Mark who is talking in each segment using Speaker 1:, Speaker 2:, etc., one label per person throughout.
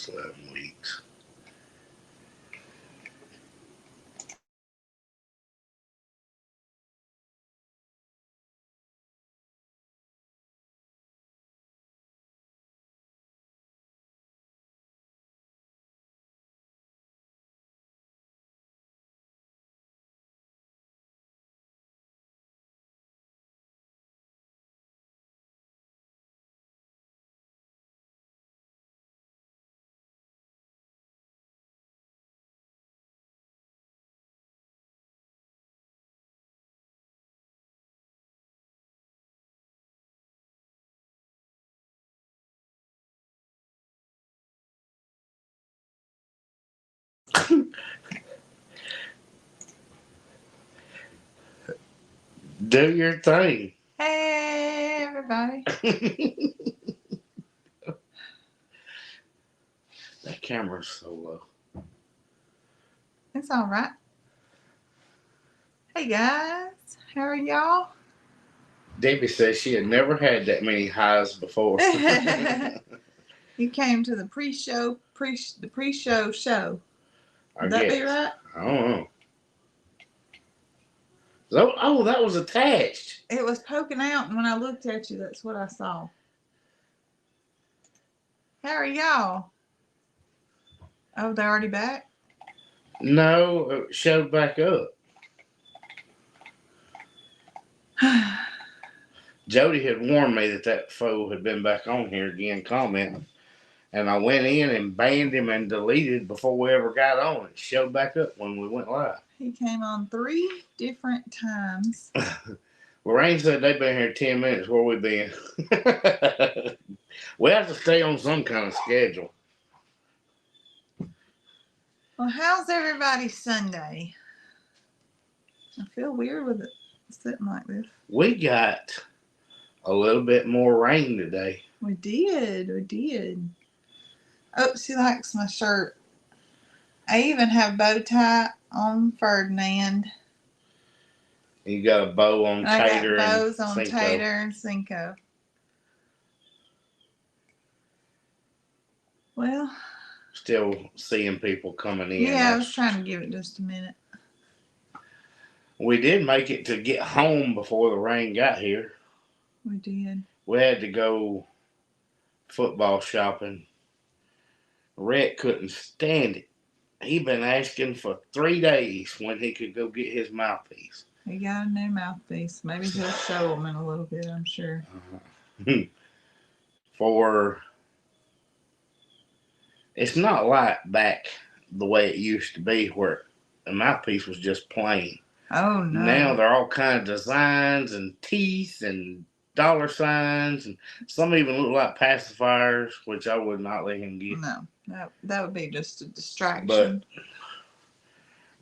Speaker 1: 11 weeks. Do your thing.
Speaker 2: Hey, everybody.
Speaker 1: That camera's so low.
Speaker 2: It's all right. Hey, guys. How are y'all?
Speaker 1: Debbie says she had never had that many highs before.
Speaker 2: You came to the pre-show show.
Speaker 1: I
Speaker 2: Would that
Speaker 1: guess.
Speaker 2: be right?
Speaker 1: I don't know. Oh, that was attached.
Speaker 2: It was poking out, and when I looked at you, that's what I saw. How are y'all? Oh, they're already back?
Speaker 1: No, it showed back up. Jody had warned me that fool had been back on here again commenting. And I went in and banned him and deleted before we ever got on. It showed back up when we went live.
Speaker 2: He came on 3 different times.
Speaker 1: Lorraine said they've been here 10 minutes. Where we been? We have to stay on some kind of schedule.
Speaker 2: Well, how's everybody's Sunday? I feel weird with it sitting like this.
Speaker 1: We got a little bit more rain today.
Speaker 2: We did. Oh, she likes my shirt. I even have bow tie on Ferdinand.
Speaker 1: You got a bow on Tater
Speaker 2: I got bows
Speaker 1: and
Speaker 2: on
Speaker 1: Cinco.
Speaker 2: Tater and Cinco. Well,
Speaker 1: still seeing people coming in.
Speaker 2: Yeah, I was trying to give it just a minute.
Speaker 1: We did make it to get home before the rain got here.
Speaker 2: We did.
Speaker 1: We had to go football shopping. Rhett couldn't stand it. He'd been asking for 3 days when he could go get his mouthpiece.
Speaker 2: He got a new mouthpiece. Maybe he'll show them in a little bit, I'm sure.
Speaker 1: It's not like back the way it used to be where the mouthpiece was just plain.
Speaker 2: Oh, no.
Speaker 1: Now they're all kind of designs and teeth and dollar signs, and some even look like pacifiers, which I would not let him get.
Speaker 2: No, that would be just a distraction.
Speaker 1: But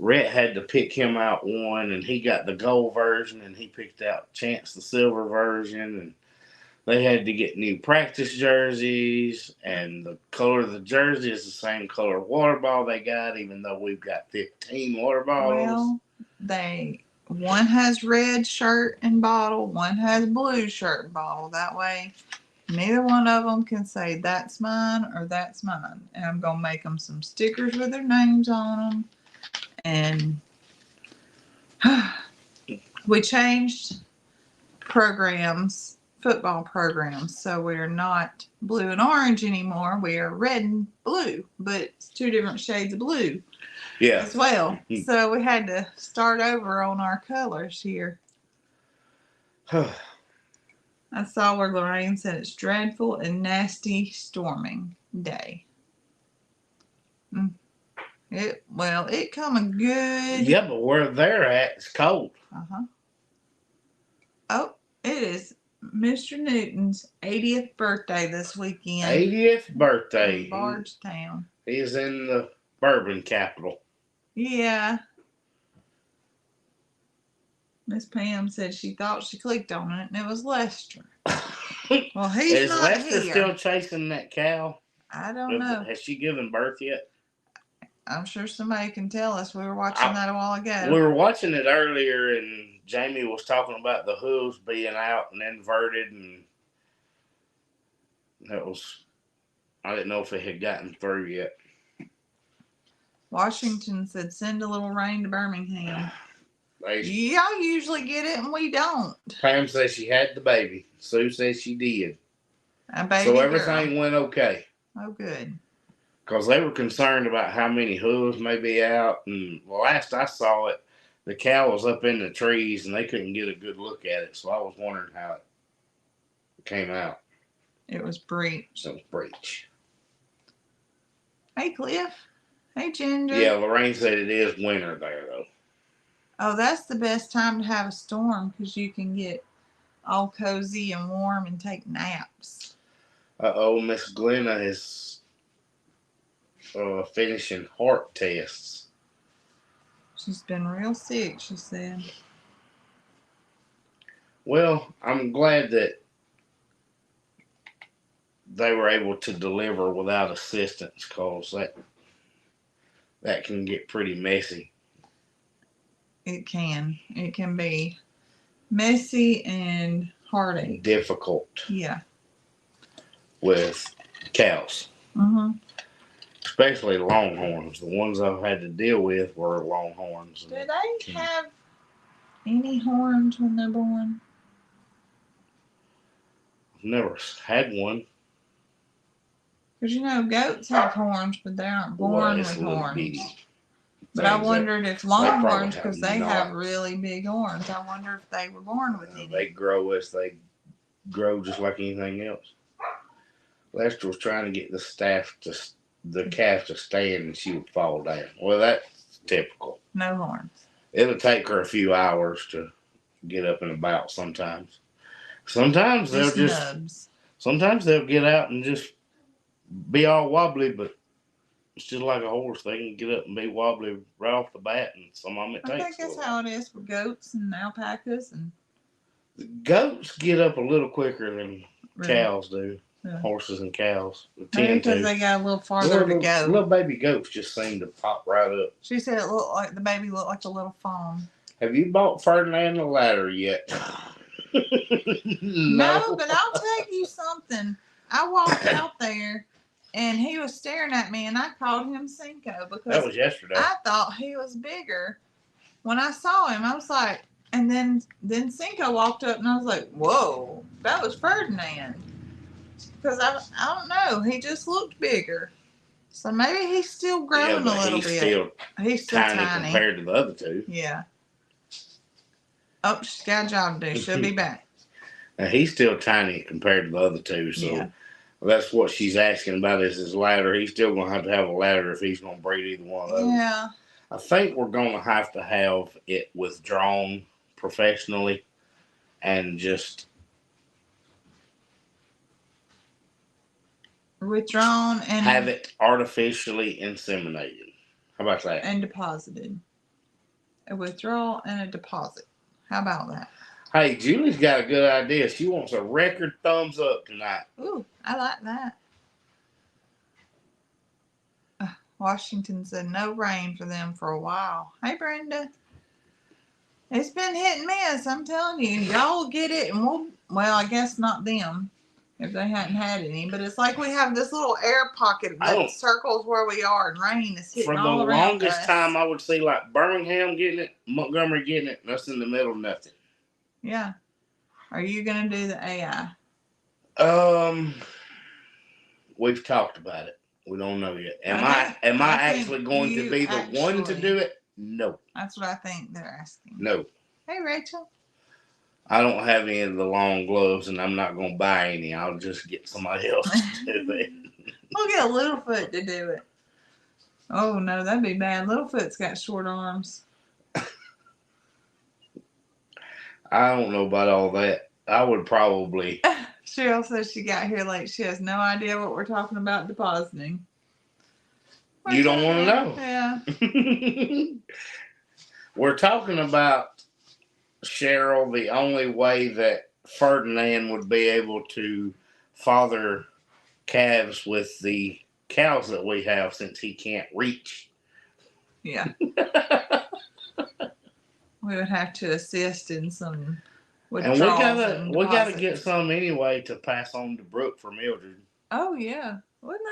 Speaker 1: Rhett had to pick him out one, and he got the gold version, and he picked out Chance the silver version, and they had to get new practice jerseys, and the color of the jersey is the same color water ball they got, even though we've got 15 water balls.
Speaker 2: Well, one has red shirt and bottle, one has blue shirt and bottle. That way, neither one of them can say that's mine or that's mine. And I'm going to make them some stickers with their names on them. And we changed football programs. So we're not blue and orange anymore. We are red and blue, but it's 2 different shades of blue.
Speaker 1: Yeah.
Speaker 2: As well. So we had to start over on our colors here. I saw where Lorraine said it's dreadful and nasty storming day. It coming good.
Speaker 1: Yeah, but where they're at, it's cold.
Speaker 2: Uh-huh. Oh, it is Mr. Newton's 80th birthday this weekend.
Speaker 1: 80th birthday.
Speaker 2: In Bardstown.
Speaker 1: He's in the bourbon capital.
Speaker 2: Yeah. Miss Pam said she thought she clicked on it and it was Lester. Well, he's
Speaker 1: is
Speaker 2: not
Speaker 1: Lester
Speaker 2: here.
Speaker 1: Still chasing that cow?
Speaker 2: I don't know.
Speaker 1: Has she given birth yet?
Speaker 2: I'm sure somebody can tell us. We were watching that a while ago.
Speaker 1: We were watching it earlier, and Jamie was talking about the hooves being out and inverted, and that was I didn't know if it had gotten through yet.
Speaker 2: Washington said, send a little rain to Birmingham.
Speaker 1: They,
Speaker 2: Y'all usually get it and we don't.
Speaker 1: Pam says she had the baby. Sue says she did.
Speaker 2: A baby
Speaker 1: So
Speaker 2: girl.
Speaker 1: everything went okay.
Speaker 2: Oh, good.
Speaker 1: Because they were concerned about how many hooves may be out. And last I saw it, the cow was up in the trees and they couldn't get a good look at it. So I was wondering how it came out.
Speaker 2: It was breech.
Speaker 1: Some breech.
Speaker 2: Hey, Cliff. Hey, Ginger.
Speaker 1: Yeah, Lorraine said it is winter there, though.
Speaker 2: Oh, that's the best time to have a storm because you can get all cozy and warm and take naps.
Speaker 1: Miss Glenna is finishing heart tests.
Speaker 2: She's been real sick, she said.
Speaker 1: Well, I'm glad that they were able to deliver without assistance, because that can get pretty messy.
Speaker 2: It can. It can be messy and heartache.
Speaker 1: Difficult.
Speaker 2: Yeah.
Speaker 1: With cows.
Speaker 2: Mm-hmm.
Speaker 1: Especially longhorns. The ones I've had to deal with were longhorns.
Speaker 2: Do they have any horns when they're born?
Speaker 1: I've never had one.
Speaker 2: Because, goats have horns, but they aren't born with horns.
Speaker 1: Bitty.
Speaker 2: But I wondered if longhorns, because they have really big horns, I wonder if they were born with any.
Speaker 1: They grow as they grow, just like anything else. Lester was trying to get the calf to stand, and she would fall down. Well, that's typical.
Speaker 2: No horns.
Speaker 1: It'll take her a few hours to get up and about sometimes. Sometimes they'll get out and just be all wobbly, but it's just like a horse. They can get up and be wobbly right off the bat, and some of them it takes.
Speaker 2: I think that's how it is for goats and alpacas. And
Speaker 1: the goats get up a little quicker than cows do. Yeah. Horses and cows.
Speaker 2: Maybe because they got a little farther to go.
Speaker 1: Little baby goats just seem to pop right up.
Speaker 2: She said it looked like the baby looked like a little fawn.
Speaker 1: Have you bought Ferdinand a ladder yet?
Speaker 2: No, but I'll tell you something. I walked out there and he was staring at me and I called him Cinco because
Speaker 1: that was yesterday.
Speaker 2: I thought he was bigger. When I saw him, I was like, and then Cinco walked up and I was like, whoa, that was Ferdinand. Because I don't know, he just looked bigger. So maybe he's still growing a little bit. He's still tiny
Speaker 1: compared to the other two.
Speaker 2: Yeah. Oh, she's got a job to do. She'll be back.
Speaker 1: Now, he's still tiny compared to the other two, so that's what she's asking about is his ladder. He's still going to have a ladder if he's going to breed either one of those.
Speaker 2: Yeah.
Speaker 1: I think we're going to have it withdrawn professionally and just
Speaker 2: withdrawn and
Speaker 1: have it artificially inseminated. How about that?
Speaker 2: And deposited. A withdrawal and a deposit. How about that?
Speaker 1: Hey, Julie's got a good idea. She wants a record thumbs up tonight.
Speaker 2: Ooh, I like that. Washington said no rain for them for a while. Hey, Brenda. It's been hit and miss. I'm telling you. Y'all get it and well, I guess not them if they hadn't had any. But it's like we have this little air pocket that circles where we are and rain is hitting all around us. For the longest
Speaker 1: time, I would see like Birmingham getting it, Montgomery getting it, and us in the middle, nothing.
Speaker 2: Yeah. Are you going to do the AI?
Speaker 1: We've talked about it. We don't know yet. Am I actually going to be the one to do it? No.
Speaker 2: That's what I think they're asking.
Speaker 1: No.
Speaker 2: Hey, Rachel.
Speaker 1: I don't have any of the long gloves, and I'm not going to buy any. I'll just get somebody else to do it.
Speaker 2: We'll get Littlefoot to do it. Oh, no, that'd be bad. Littlefoot's got short arms.
Speaker 1: I don't know about all that. I would probably...
Speaker 2: Cheryl says she got here late. She has no idea what we're talking about depositing.
Speaker 1: You don't want to know.
Speaker 2: Yeah.
Speaker 1: We're talking about, Cheryl, the only way that Ferdinand would be able to father calves with the cows that we have since he can't reach.
Speaker 2: Yeah. We would have to assist in some withdrawals.
Speaker 1: And we gotta get some anyway to pass on to Brooke for Mildred.
Speaker 2: Oh yeah. Wouldn't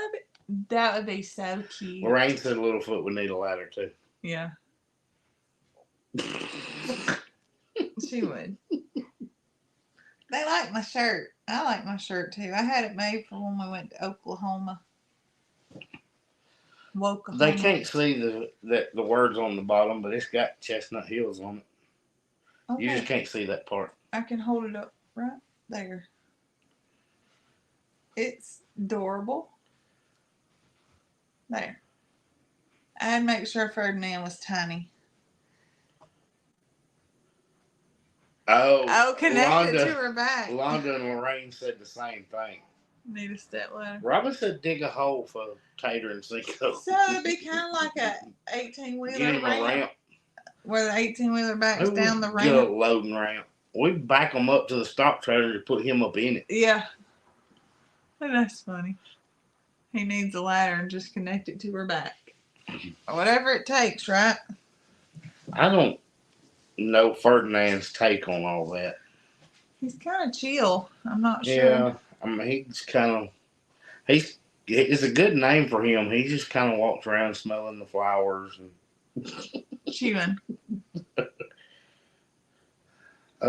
Speaker 2: that would be so cute.
Speaker 1: Lorraine said Littlefoot would need a ladder too.
Speaker 2: Yeah. She would. They like my shirt. I like my shirt too. I had it made for when we went to Oklahoma.
Speaker 1: They can't see the words on the bottom, but it's got Chestnut Hills on it. Okay. You just can't see that part.
Speaker 2: I can hold it up right there. It's adorable. There. I had to make sure Ferdinand was tiny.
Speaker 1: Oh,
Speaker 2: connected to her back.
Speaker 1: Londa and Lorraine said the same thing.
Speaker 2: Need a step ladder.
Speaker 1: Robin said dig a hole for Tater and Cinco.
Speaker 2: So it'd be kind of like a 18-wheeler
Speaker 1: Get him a ramp.
Speaker 2: Where the 18-wheeler backs down the ramp.
Speaker 1: Get a loading ramp. We back him up to the stock trailer to put him up in it.
Speaker 2: Yeah. That's funny. He needs a ladder and just connect it to her back. Whatever it takes, right?
Speaker 1: I don't know Ferdinand's take on all that.
Speaker 2: He's kind of chill. I'm not sure.
Speaker 1: Yeah, I mean, it's a good name for him. He just kind of walks around smelling the flowers and
Speaker 2: chewing.
Speaker 1: I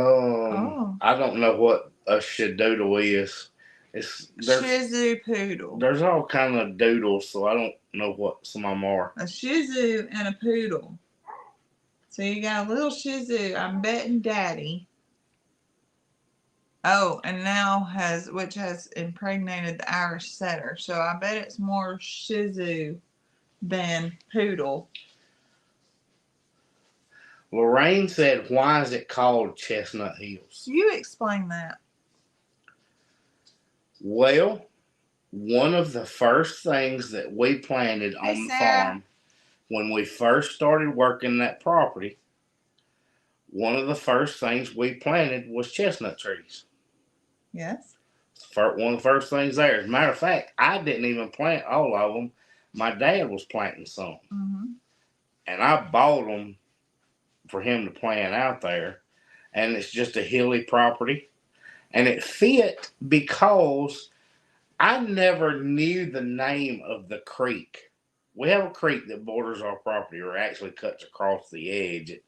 Speaker 1: don't know what a shadoodle is.
Speaker 2: Shih Tzu poodle.
Speaker 1: There's all kind of doodles, so I don't know what some of them are.
Speaker 2: A Shih Tzu and a poodle. So you got a little Shih Tzu, I'm betting Daddy. Oh, and now which has impregnated the Irish setter. So I bet it's more Shih Tzu than poodle.
Speaker 1: Lorraine said, why is it called Chestnut Hills?
Speaker 2: You explain that.
Speaker 1: Well, one of the first things that we planted on the farm when we first started working that property, one of the first things we planted was chestnut trees.
Speaker 2: Yes.
Speaker 1: One of the first things there. As a matter of fact, I didn't even plant all of them. My dad was planting some.
Speaker 2: Mm-hmm.
Speaker 1: And I bought them for him to plant out there. And it's just a hilly property. And it fit because I never knew the name of the creek. We have a creek that borders our property, or actually cuts across the edge. It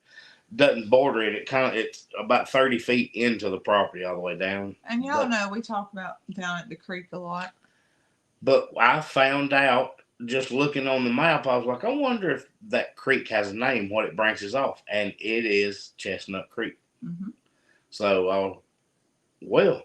Speaker 1: doesn't border it. It's about 30 feet into the property all the way down.
Speaker 2: And y'all know we talk about down at the creek a lot.
Speaker 1: But I found out just looking on the map, I was like, I wonder if that creek has a name, what it branches off. And it is Chestnut Creek.
Speaker 2: Mm-hmm.
Speaker 1: So, well,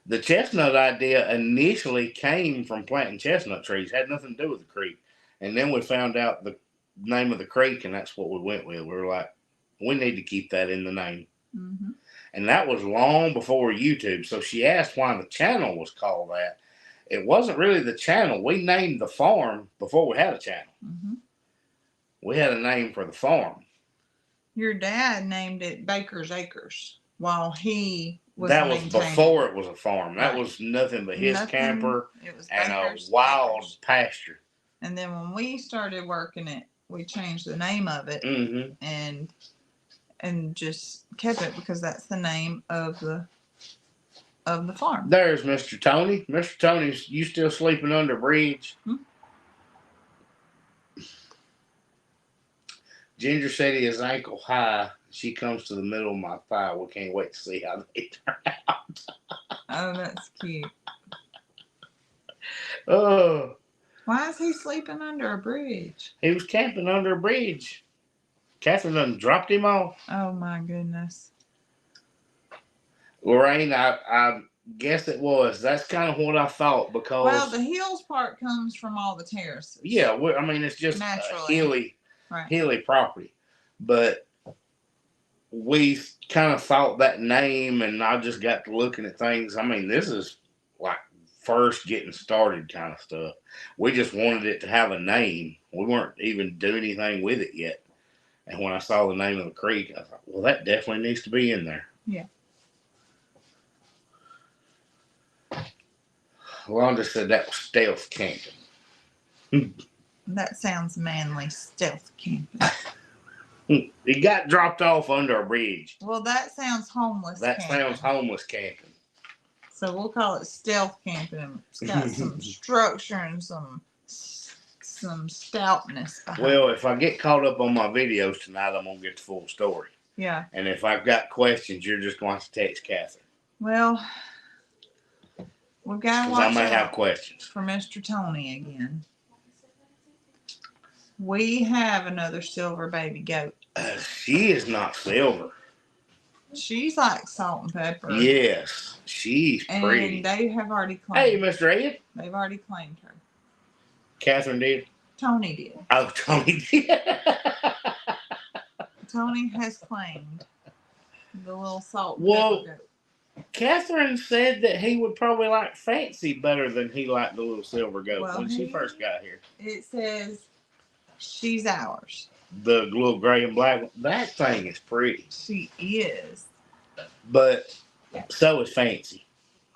Speaker 1: the chestnut idea initially came from planting chestnut trees. It had nothing to do with the creek. And then we found out the name of the creek, and that's what we went with. We were like, we need to keep that in the name.
Speaker 2: Mm-hmm.
Speaker 1: And that was long before YouTube. So she asked why the channel was called that. It wasn't really the channel. We named the farm before we had a channel.
Speaker 2: Mm-hmm.
Speaker 1: We had a name for the farm.
Speaker 2: Your dad named it Baker's Acres while he was
Speaker 1: That was before it was a farm. That was nothing but his camper and a wild pasture.
Speaker 2: And then when we started working it, we changed the name of it.
Speaker 1: Mm-hmm.
Speaker 2: and just kept it because that's the name of the farm.
Speaker 1: There's Mr. Tony. Mr. Tony's, you still sleeping under a bridge?
Speaker 2: Hmm?
Speaker 1: Ginger said he is ankle high. She comes to the middle of my thigh. We can't wait to see how they turn out.
Speaker 2: Oh, that's cute.
Speaker 1: Oh.
Speaker 2: Why is he sleeping under a bridge?
Speaker 1: He was camping under a bridge. Catherine done dropped him off.
Speaker 2: Oh, my goodness.
Speaker 1: Lorraine, I guess it was. That's kind of what I thought because...
Speaker 2: Well, the hills part comes from all the terraces.
Speaker 1: Yeah, I mean, it's just
Speaker 2: naturally
Speaker 1: hilly property. But we kind of thought that name, and I just got to looking at things. I mean, this is like first getting started kind of stuff. We just wanted it to have a name. We weren't even doing anything with it yet. And when I saw the name of the creek, I thought, well, that definitely needs to be in there.
Speaker 2: Yeah.
Speaker 1: Londa said that was stealth camping.
Speaker 2: That sounds manly, stealth camping.
Speaker 1: He got dropped off under a bridge.
Speaker 2: Well, that sounds homeless
Speaker 1: That
Speaker 2: camping.
Speaker 1: sounds homeless camping.
Speaker 2: So we'll call it stealth camping. It's got some structure and some stoutness behind
Speaker 1: Well,
Speaker 2: it.
Speaker 1: if I get caught up on my videos tonight, I'm gonna get the full story.
Speaker 2: Yeah.
Speaker 1: And if I've got questions, you're just going to have to text Catherine.
Speaker 2: Well, we've got to watch
Speaker 1: I may have
Speaker 2: out
Speaker 1: questions.
Speaker 2: for Mr. Tony again. We have another silver baby goat.
Speaker 1: She is not silver.
Speaker 2: She's like salt and pepper.
Speaker 1: Yes, she's pretty.
Speaker 2: And they have already claimed
Speaker 1: Hey, Mr. Ed.
Speaker 2: They've already claimed her.
Speaker 1: Catherine did?
Speaker 2: Tony did.
Speaker 1: Oh, Tony did.
Speaker 2: Tony has claimed the little salt and
Speaker 1: Well,
Speaker 2: pepper goat.
Speaker 1: Catherine said that he would probably like Fancy better than he liked the little silver goat when she first got here.
Speaker 2: It says she's ours.
Speaker 1: The little gray and black one. That thing is pretty.
Speaker 2: She is.
Speaker 1: But so is Fancy.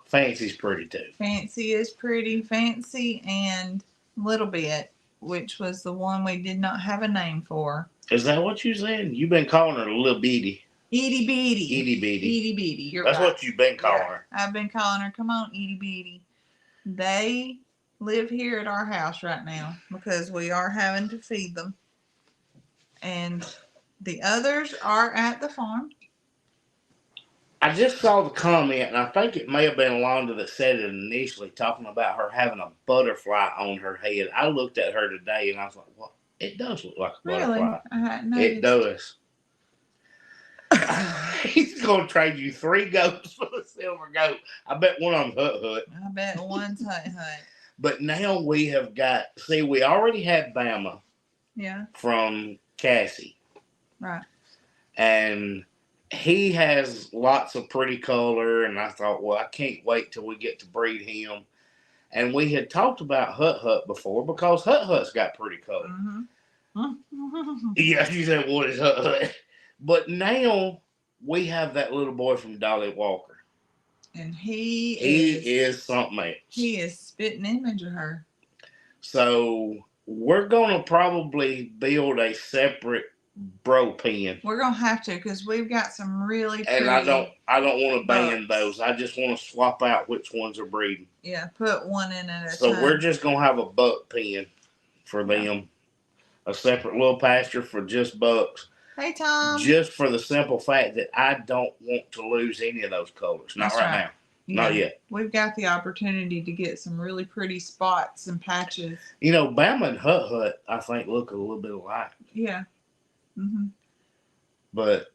Speaker 1: Fancy's pretty too.
Speaker 2: Fancy is pretty. Fancy and Little Bit, which was the one we did not have a name for.
Speaker 1: Is that what you said? You've been calling her Little Bitty.
Speaker 2: Itty Bitty.
Speaker 1: Itty Bitty.
Speaker 2: Itty Bitty. You're
Speaker 1: That's
Speaker 2: right.
Speaker 1: what you've been calling her.
Speaker 2: I've been calling her. Come on, Itty Bitty. They live here at our house right now because we are having to feed them. And the others are at the farm.
Speaker 1: I just saw the comment, and I think it may have been Alonda that said it initially, talking about her having a butterfly on her head. I looked at her today, and I was like, "What? It does look like a butterfly."
Speaker 2: Really? I hadn't noticed.
Speaker 1: It does. He's gonna trade you 3 goats for the silver goat. I bet one of them's Hut Hut.
Speaker 2: I bet one's Hut Hut.
Speaker 1: But now we have got. See, we already had Bama.
Speaker 2: Yeah.
Speaker 1: From Cassie.
Speaker 2: Right.
Speaker 1: And he has lots of pretty color, and I thought, well, I can't wait till we get to breed him. And we had talked about Hut Hut before because Hut Hut's got pretty color.
Speaker 2: Mm-hmm.
Speaker 1: Yeah, you said, what is Hut Hut? But now we have that little boy from Dolly Walker.
Speaker 2: And he
Speaker 1: is something else.
Speaker 2: He is spitting image of her.
Speaker 1: So we're going to probably build a separate bro pen.
Speaker 2: We're gonna have to because we've got some really pretty.
Speaker 1: And I don't want to ban
Speaker 2: bucks.
Speaker 1: those. I just want to swap out which ones are breeding.
Speaker 2: Yeah, put one in at a time.
Speaker 1: So we're just gonna have a buck pen for them, a separate little pasture for just bucks.
Speaker 2: Hey Tom.
Speaker 1: Just for the simple fact that I don't want to lose any of those colors. Not right now.
Speaker 2: Yeah.
Speaker 1: Not yet.
Speaker 2: We've got the opportunity to get some really pretty spots and patches.
Speaker 1: You know, Bama and Hut Hut, I think, look a little bit alike.
Speaker 2: Yeah. Mm-hmm.
Speaker 1: But,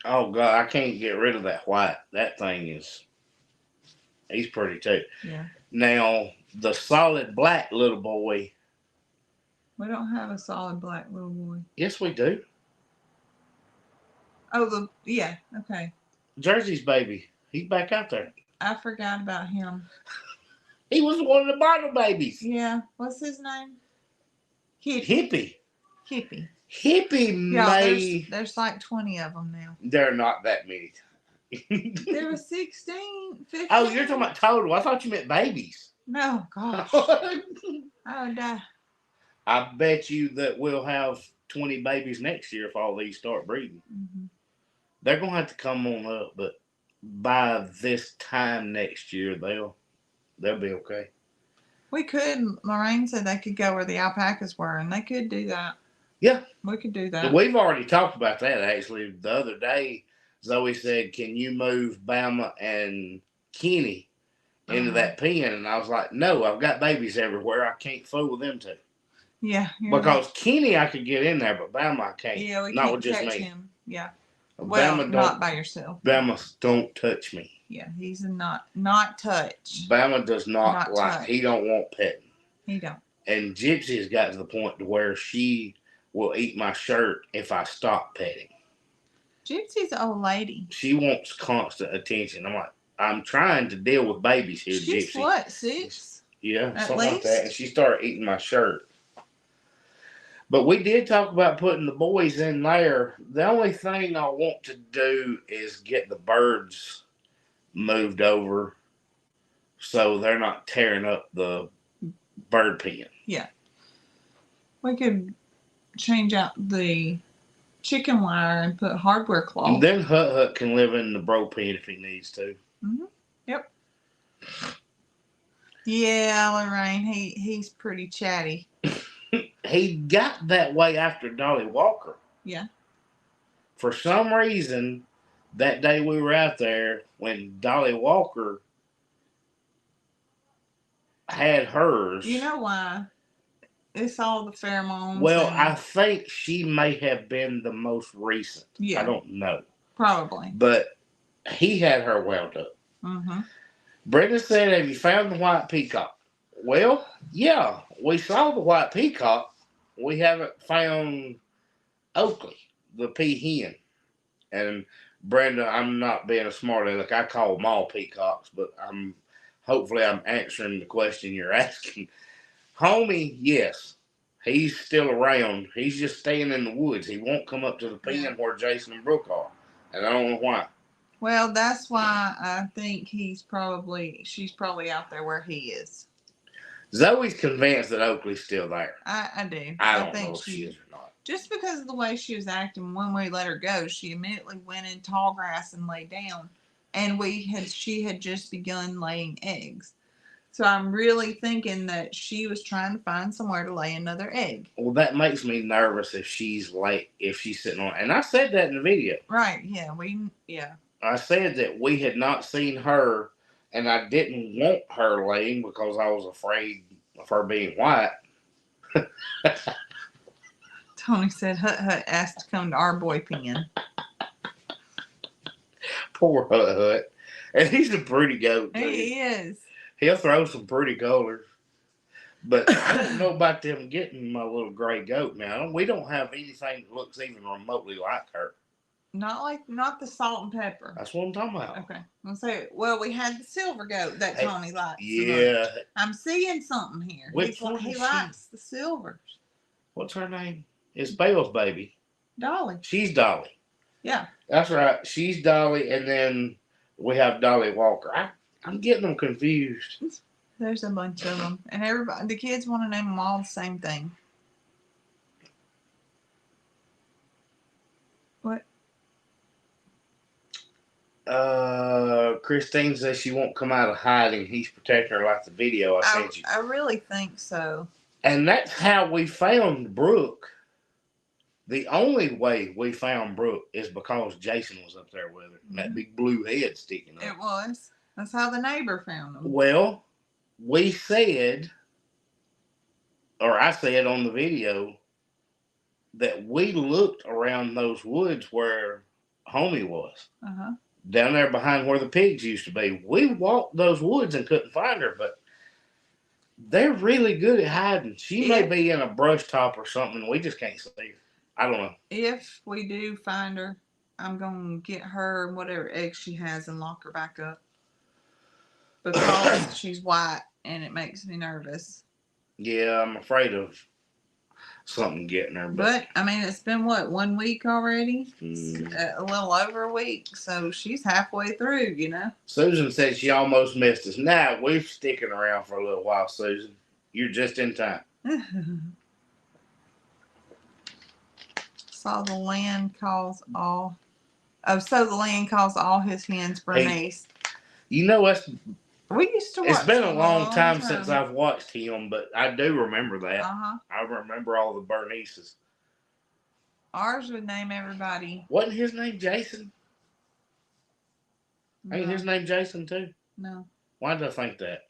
Speaker 1: oh, God, I can't get rid of that white. That thing is, he's pretty too.
Speaker 2: Yeah.
Speaker 1: Now, the solid black little boy.
Speaker 2: We don't have a solid black little boy.
Speaker 1: Yes, we do.
Speaker 2: Oh, okay.
Speaker 1: Jersey's baby. He's back out there.
Speaker 2: I forgot about him.
Speaker 1: He was one of the bottle babies.
Speaker 2: Yeah. What's his name?
Speaker 1: Hippie.
Speaker 2: Yeah, there's like 20 of them now.
Speaker 1: There are not that many.
Speaker 2: There were 16, 15.
Speaker 1: Oh, you're talking about total. I thought you meant babies.
Speaker 2: No, gosh. I would die.
Speaker 1: I bet you that we'll have 20 babies next year if all these start breeding.
Speaker 2: Mm-hmm.
Speaker 1: They're going to have to come on up, but by this time next year, they'll be okay.
Speaker 2: We could. Lorraine said they could go where the alpacas were, and they could do that.
Speaker 1: Yeah.
Speaker 2: We could do that.
Speaker 1: We've already talked about that, actually. The other day, Zoe said, can you move Bama and Kenny into that pen? And I was like, no, I've got babies everywhere. I can't fool with them two.
Speaker 2: Yeah.
Speaker 1: Because Kenny I could get in there, but Bama I can't.
Speaker 2: Yeah, we
Speaker 1: not
Speaker 2: can't
Speaker 1: with just
Speaker 2: catch
Speaker 1: me.
Speaker 2: him. Yeah.
Speaker 1: Well,
Speaker 2: Bama not by yourself.
Speaker 1: Bama don't touch me.
Speaker 2: Yeah, he's a not touch.
Speaker 1: Bama does not like.
Speaker 2: Touch.
Speaker 1: He don't want petting.
Speaker 2: He don't.
Speaker 1: And Gypsy has got to the point to where she will eat my shirt if I stop petting.
Speaker 2: Gypsy's an old lady.
Speaker 1: She wants constant attention. I'm like, I'm trying to deal with babies here,
Speaker 2: She's
Speaker 1: Gypsy.
Speaker 2: what, 6?
Speaker 1: Yeah,
Speaker 2: At
Speaker 1: something
Speaker 2: least?
Speaker 1: like that. And she started eating my shirt. But we did talk about putting the boys in there. The only thing I want to do is get the birds moved over so they're not tearing up the bird pen.
Speaker 2: Yeah. We could change out the chicken wire and put hardware cloth.
Speaker 1: And then Hut Hut can live in the bro pen if he needs to.
Speaker 2: Mm-hmm. Yep. Yeah, Lorraine, he's pretty chatty.
Speaker 1: He got that way after Dolly Walker.
Speaker 2: Yeah.
Speaker 1: For some reason, that day we were out there, when Dolly Walker had hers.
Speaker 2: You know why? It's all the pheromones
Speaker 1: Well, I
Speaker 2: and
Speaker 1: think she may have been the most recent. I
Speaker 2: yeah,
Speaker 1: don't know.
Speaker 2: probably.
Speaker 1: But he had her wound up.
Speaker 2: Mm-hmm.
Speaker 1: Brenda said, "Have you found the white peacock?" Well, yeah, we saw the white peacock. We haven't found Oakley, the peahen. And Brenda, I'm not being a smart aleck. I call them all peacocks, but hopefully I'm answering the question you're asking. Homie, yes, he's still around. He's just staying in the woods. He won't come up to the pen where Jason and Brooke are, and I don't know why.
Speaker 2: Well, that's why I think she's probably out there where he is.
Speaker 1: Zoe's convinced that Oakley's still there.
Speaker 2: I do.
Speaker 1: I don't
Speaker 2: think
Speaker 1: know if she is or not.
Speaker 2: Just because of the way she was acting when we let her go, she immediately went in tall grass and lay down, and she had just begun laying eggs. So I'm really thinking that she was trying to find somewhere to lay another egg.
Speaker 1: Well, that makes me nervous if she's sitting on. And I said that in the video.
Speaker 2: Right? Yeah.
Speaker 1: I said that we had not seen her, and I didn't want her laying because I was afraid of her being white.
Speaker 2: Tony said Hut Hut asked to come to our boy pen.
Speaker 1: Poor Hut Hut. And he's a pretty goat, too.
Speaker 2: He is.
Speaker 1: He'll throw some pretty colors. But I don't know about them getting my little gray goat now. We don't have anything that looks even remotely like her.
Speaker 2: Not the salt and pepper.
Speaker 1: That's what I'm talking about.
Speaker 2: Okay. I'll say, well, we had the silver goat that Tony likes.
Speaker 1: Yeah.
Speaker 2: I'm seeing something here. He likes the silvers.
Speaker 1: What's her name? It's Bell's baby.
Speaker 2: Dolly.
Speaker 1: She's Dolly.
Speaker 2: Yeah.
Speaker 1: That's right. She's Dolly, and then we have Dolly Walker. I'm getting them confused.
Speaker 2: There's a bunch of them, and the kids want to name them all the same thing. What?
Speaker 1: Christine says she won't come out of hiding. He's protecting her like the video I sent you.
Speaker 2: I really think so.
Speaker 1: And that's how we found Brooke. The only way we found Brooke is because Jason was up there with her. And that big blue head sticking up.
Speaker 2: It was. That's how the neighbor found them.
Speaker 1: Well, we said, or I said on the video, that we looked around those woods where Homie was.
Speaker 2: Uh-huh.
Speaker 1: Down there behind where the pigs used to be. We walked those woods and couldn't find her, but they're really good at hiding. She may be in a brush top or something. We just can't see her. I don't know.
Speaker 2: If we do find her, I'm going to get her and whatever eggs she has and lock her back up. Because she's white and it makes me nervous.
Speaker 1: Yeah, I'm afraid of something getting her.
Speaker 2: But I mean, it's been what, 1 week already? A little over a week. So she's halfway through, you know.
Speaker 1: Susan said she almost missed us. Nah, we're sticking around for a little while, Susan. You're just in time.
Speaker 2: So the land calls all his hens Bernice.
Speaker 1: You know us.
Speaker 2: We used to watch.
Speaker 1: It's been a long time since I've watched him, but I do remember that.
Speaker 2: Uh-huh.
Speaker 1: I remember all the Bernices.
Speaker 2: Ours would name everybody.
Speaker 1: Wasn't his name Jason? No. Ain't his name Jason too?
Speaker 2: No.
Speaker 1: Why did I think that?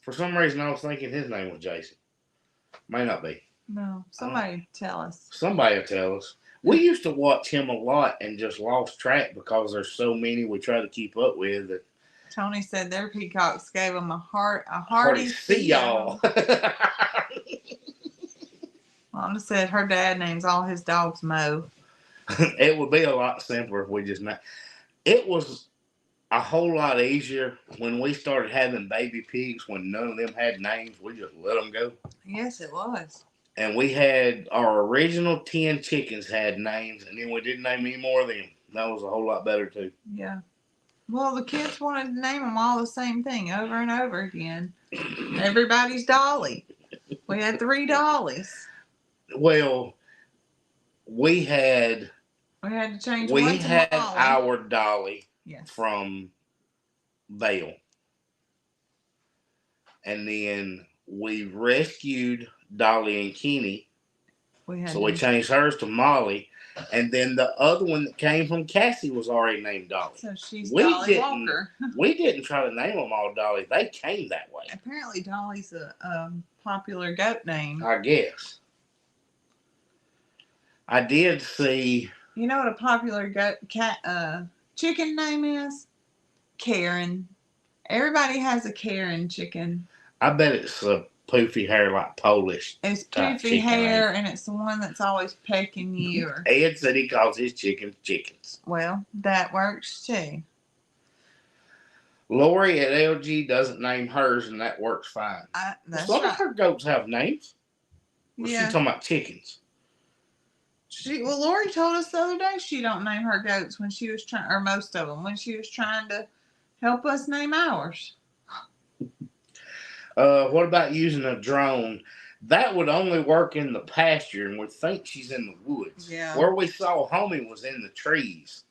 Speaker 1: For some reason, I was thinking his name was Jason. May not be.
Speaker 2: No. Somebody tell us.
Speaker 1: Somebody will tell us. We used to watch him a lot and just lost track because there's so many we try to keep up with. That
Speaker 2: Tony said their peacocks gave him a hearty
Speaker 1: see y'all.
Speaker 2: Lana said her dad names all his dogs Mo.
Speaker 1: It would be a lot simpler if we just not. It was a whole lot easier when we started having baby pigs when none of them had names. We just let them go.
Speaker 2: Yes, it was.
Speaker 1: And we had our original 10 chickens had names, and then we didn't name any more of them. That was a whole lot better, too.
Speaker 2: Yeah. Well, the kids wanted to name them all the same thing over and over again. Everybody's Dolly. We had 3 Dollies.
Speaker 1: Well, we had
Speaker 2: We had to change
Speaker 1: We
Speaker 2: one to
Speaker 1: had
Speaker 2: Molly.
Speaker 1: our Dolly
Speaker 2: Yes.
Speaker 1: from Vale. And then we rescued Dolly and Kenny. So we changed hers to Molly. And then the other one that came from Cassie was already named Dolly.
Speaker 2: So she's Dolly Walker.
Speaker 1: We didn't try to name them all Dolly. They came that way.
Speaker 2: Apparently Dolly's a popular goat name.
Speaker 1: I guess. I did see...
Speaker 2: You know what a popular chicken name is? Karen. Everybody has a Karen chicken.
Speaker 1: I bet it's a poofy hair like Polish.
Speaker 2: It's poofy hair, and it's the one that's always pecking you.
Speaker 1: Ed said he calls his chickens chickens.
Speaker 2: Well, that works too.
Speaker 1: Lori at LG doesn't name hers, and that works fine. Some of her goats have names. She's talking about chickens.
Speaker 2: Lori told us the other day she don't name her goats when she was trying, or most of them, when she was trying to help us name ours.
Speaker 1: What about using a drone? That would only work in the pasture, and we think she's in the woods.
Speaker 2: Yeah.
Speaker 1: Where we saw Homie was in the trees.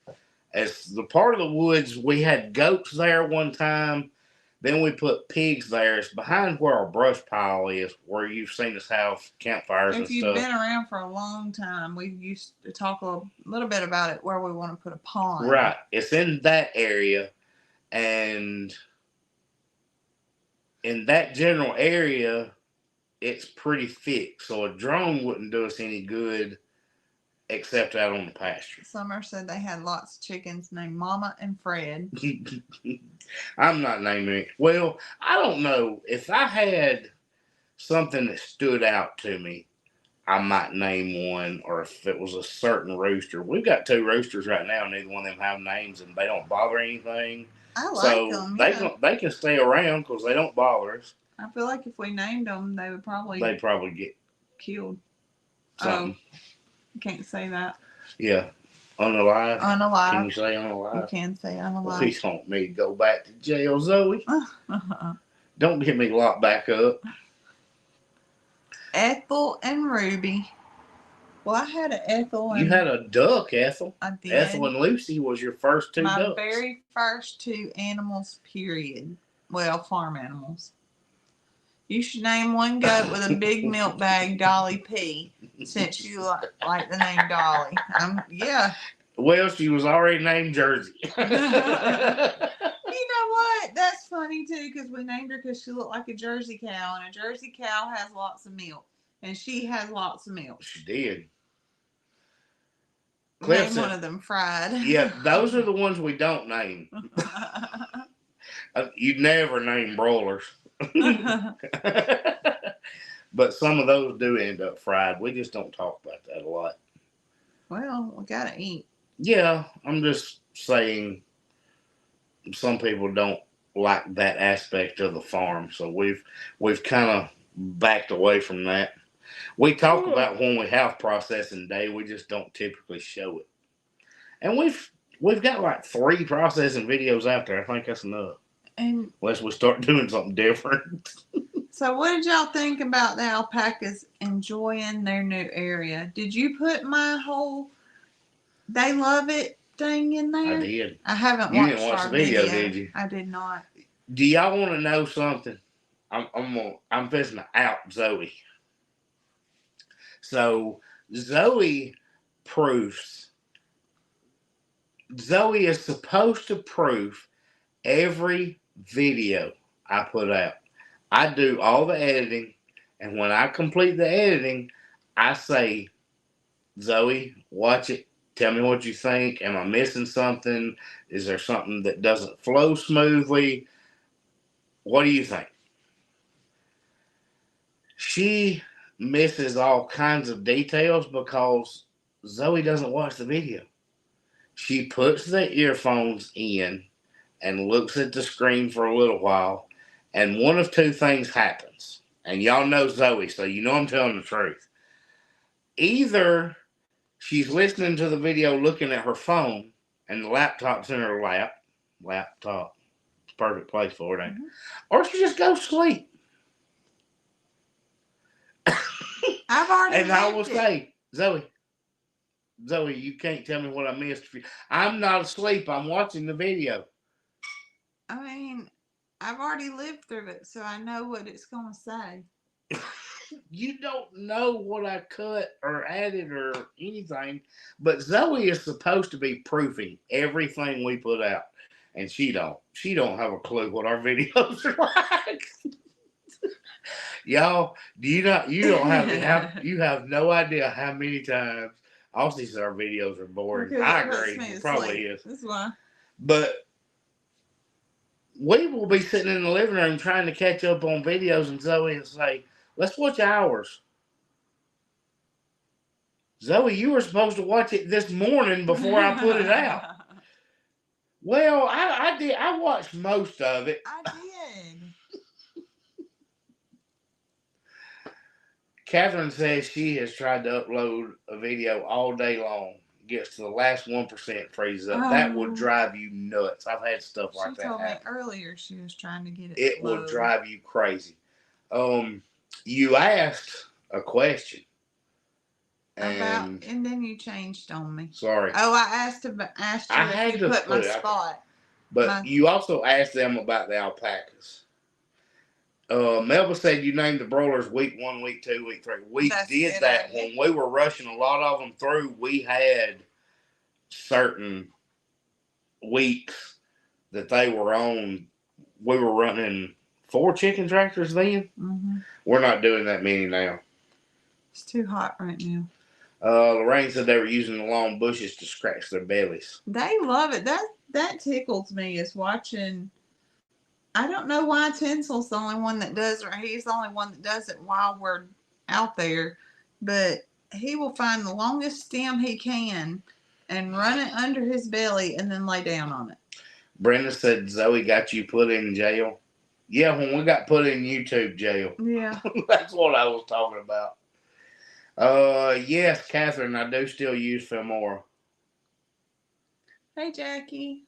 Speaker 1: As the part of the woods, we had goats there one time. Then we put pigs there. It's behind where our brush pile is, where you've seen us have campfires and stuff.
Speaker 2: If you've been around for a long time, we used to talk a little bit about it, where we want to put a pond.
Speaker 1: Right. It's in that area, and in that general area, it's pretty thick, so a drone wouldn't do us any good except out on the pasture.
Speaker 2: Summer said they had lots of chickens named Mama and Fred.
Speaker 1: I'm not naming it. Well, I don't know. If I had something that stood out to me, I might name one, or if it was a certain rooster. We've got 2 roosters right now, neither one of them have names, and they don't bother anything.
Speaker 2: I like them.
Speaker 1: Yeah. They can stay around because they don't bother us.
Speaker 2: I feel like if we named them, they'd probably
Speaker 1: get
Speaker 2: killed.
Speaker 1: Something.
Speaker 2: Oh, can't say that.
Speaker 1: Yeah. Unalive.
Speaker 2: Unalive.
Speaker 1: Can you say unalive?
Speaker 2: You can say unalive.
Speaker 1: Please don't me to go back to jail, Zoe. Don't get me locked back up.
Speaker 2: Ethel and Ruby. Well, I had an Ethel.
Speaker 1: You had a duck, Ethel.
Speaker 2: I did.
Speaker 1: Ethel and Lucy was your first 2 ducks.
Speaker 2: My very first 2 animals, period. Well, farm animals. You should name one goat with a big milk bag Dolly P, since you like the name Dolly. Yeah.
Speaker 1: Well, she was already named Jersey.
Speaker 2: You know what? That's funny, too, because we named her because she looked like a Jersey cow, and a Jersey cow has lots of milk, and she has lots of milk.
Speaker 1: She did.
Speaker 2: Name one of them Fried.
Speaker 1: Yeah, those are the ones we don't name. You never name broilers. But some of those do end up fried. We just don't talk about that a lot.
Speaker 2: Well, we gotta eat.
Speaker 1: Yeah, I'm just saying some people don't like that aspect of the farm, so we've kind of backed away from that. We talk about when we have processing day, we just don't typically show it. And we've got like 3 processing videos out there. I think that's enough.
Speaker 2: And
Speaker 1: unless we start doing something different.
Speaker 2: So what did y'all think about the alpacas enjoying their new area? Did you put my whole "they love it" thing in there?
Speaker 1: I did.
Speaker 2: I haven't
Speaker 1: You
Speaker 2: watched
Speaker 1: didn't watch
Speaker 2: our
Speaker 1: the video, did you?
Speaker 2: I did not.
Speaker 1: Do y'all want to know something? I'm fixing to out Zoe. So Zoe proofs. Zoe is supposed to proof every video I put out. I do all the editing, and when I complete the editing, I say, Zoe, watch it. Tell me what you think. Am I missing something? Is there something that doesn't flow smoothly? What do you think? She misses all kinds of details because Zoe doesn't watch the video. She puts the earphones in and looks at the screen for a little while, and one of 2 things happens. And y'all know Zoe, so you know I'm telling the truth. Either she's listening to the video looking at her phone, and the laptop's in her lap. Laptop. It's a perfect place for it, ain't it? Or she just goes to sleep.
Speaker 2: I've already
Speaker 1: And I will say, Zoe, Zoe, you can't tell me what I missed. I'm not asleep. I'm watching the video.
Speaker 2: I mean, I've already lived through it, so I know what it's going to say.
Speaker 1: You don't know what I cut or added or anything, but Zoe is supposed to be proofing everything we put out, and she don't. She don't have a clue what our videos are like. Y'all, do you not? You don't have. You have no idea how many times Aussie said our videos are boring.
Speaker 2: Because
Speaker 1: I
Speaker 2: it puts
Speaker 1: agree.
Speaker 2: me to
Speaker 1: It probably
Speaker 2: sleep.
Speaker 1: is.
Speaker 2: That's why.
Speaker 1: But we will be sitting in the living room trying to catch up on videos, and Zoe will say, "Let's watch ours." Zoe, you were supposed to watch it this morning before I put it out. Well, I did. I watched most of it.
Speaker 2: I did.
Speaker 1: Catherine says she has tried to upload a video all day long. Gets to the last 1%, freezes up. That would drive you nuts. I've had stuff like that happen.
Speaker 2: She told me earlier she was trying to get it.
Speaker 1: It will drive you crazy. You asked a question. And
Speaker 2: then you changed on me.
Speaker 1: Sorry.
Speaker 2: Oh, I asked you if you put my spot.
Speaker 1: But you also asked them about the alpacas. Melba said you named the broilers week 1, week 2, week 3. We did that when we were rushing a lot of them through. We had certain weeks that they were on. We were running 4 chicken tractors then.
Speaker 2: Mm-hmm.
Speaker 1: We're not doing that many now.
Speaker 2: It's too hot right now.
Speaker 1: Lorraine said they were using the long bushes to scratch their bellies.
Speaker 2: They love it. That tickles me is watching. I don't know why Tinsel's the only one that does it. He's the only one that does it while we're out there. But he will find the longest stem he can and run it under his belly and then lay down on it.
Speaker 1: Brenda said Zoe got you put in jail. Yeah, when we got put in YouTube jail.
Speaker 2: Yeah.
Speaker 1: That's what I was talking about. Yes, Catherine, I do still use Filmora.
Speaker 2: Hey, Jackie.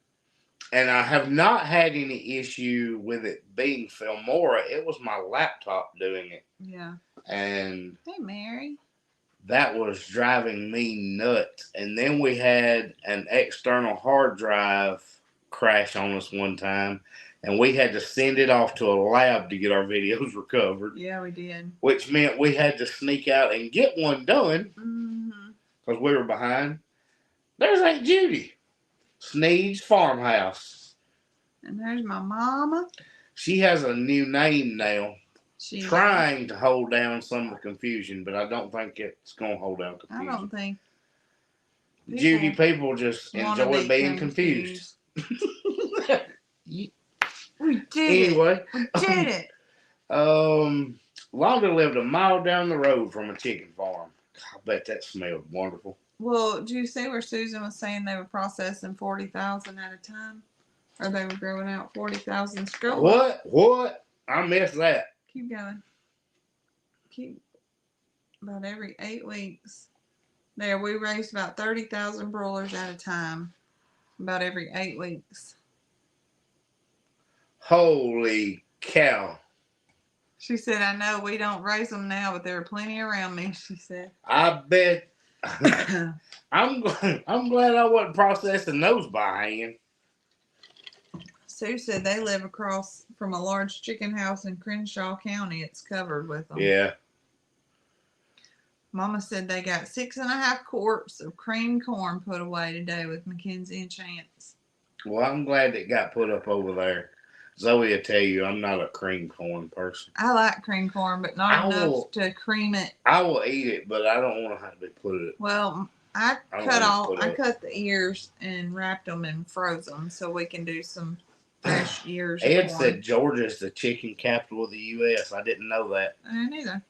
Speaker 1: And I have not had any issue with it being Filmora. It was my laptop doing it.
Speaker 2: Yeah.
Speaker 1: And
Speaker 2: hey, Mary.
Speaker 1: That was driving me nuts. And then we had an external hard drive crash on us one time. And we had to send it off to a lab to get our videos recovered.
Speaker 2: Yeah, we did.
Speaker 1: Which meant we had to sneak out and get one done. Because we were behind. There's Aunt Judy. Sneed's farmhouse.
Speaker 2: And there's my mama.
Speaker 1: She has a new name now. She's trying to hold down some of the confusion, but I don't think it's going to hold down confusion.
Speaker 2: I don't think.
Speaker 1: Judy, people just enjoy being confused.
Speaker 2: We did
Speaker 1: anyway,
Speaker 2: it. We did it.
Speaker 1: Londa lived a mile down the road from a chicken farm. I bet that smelled wonderful.
Speaker 2: Well, did you see where Susan was saying they were processing 40,000 at a time? Or they were growing out 40,000 scroll?
Speaker 1: What? I missed that.
Speaker 2: Keep going. About every 8 weeks. There, we raised about 30,000 broilers at a time. About every 8 weeks.
Speaker 1: Holy cow.
Speaker 2: She said, I know we don't raise them now, but there are plenty around me, she said.
Speaker 1: I bet. I'm glad I wasn't processing those by hand.
Speaker 2: Sue said they live across from a large chicken house in Crenshaw County. It's covered with them.
Speaker 1: Yeah.
Speaker 2: Mama said they got 6.5 quarts of cream corn put away today with Mackenzie and Chance.
Speaker 1: Well, I'm glad it got put up over there. Zoe will tell you I'm not a cream corn person.
Speaker 2: I like cream corn, but not enough to cream it.
Speaker 1: I will eat it, but I don't want to have to put it.
Speaker 2: Well, I cut the ears and wrapped them and froze them so we can do some fresh ears.
Speaker 1: Ed said Georgia's the chicken capital of the U.S. I didn't know that.
Speaker 2: I didn't either.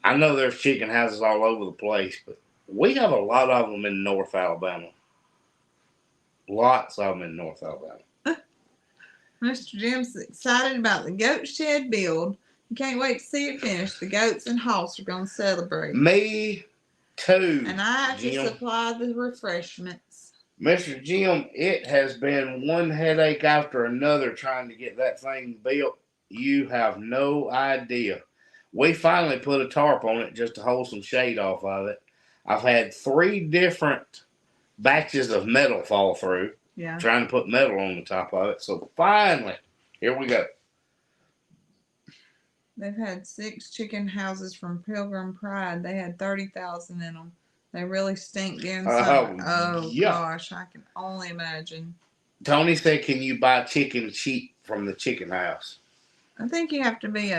Speaker 1: I know there's chicken houses all over the place, but we have a lot of them in North Alabama. Lots of them in North Alabama.
Speaker 2: Mr. Jim's excited about the goat shed build. He can't wait to see it finished. The goats and hoss are going to celebrate.
Speaker 1: Me too.
Speaker 2: And I have to supply the refreshments.
Speaker 1: Mr. Jim, it has been one headache after another trying to get that thing built. You have no idea. We finally put a tarp on it just to hold some shade off of it. I've had 3 different batches of metal fall through,
Speaker 2: Yeah.
Speaker 1: trying to put metal on the top of it. So finally, here we go.
Speaker 2: They've had 6 chicken houses from Pilgrim Pride. They had 30,000 in them. They really stink during summer. Oh
Speaker 1: Yeah.
Speaker 2: gosh, I can only imagine.
Speaker 1: Tony said, "Can you buy chicken cheap from the chicken house?"
Speaker 2: I think you have to be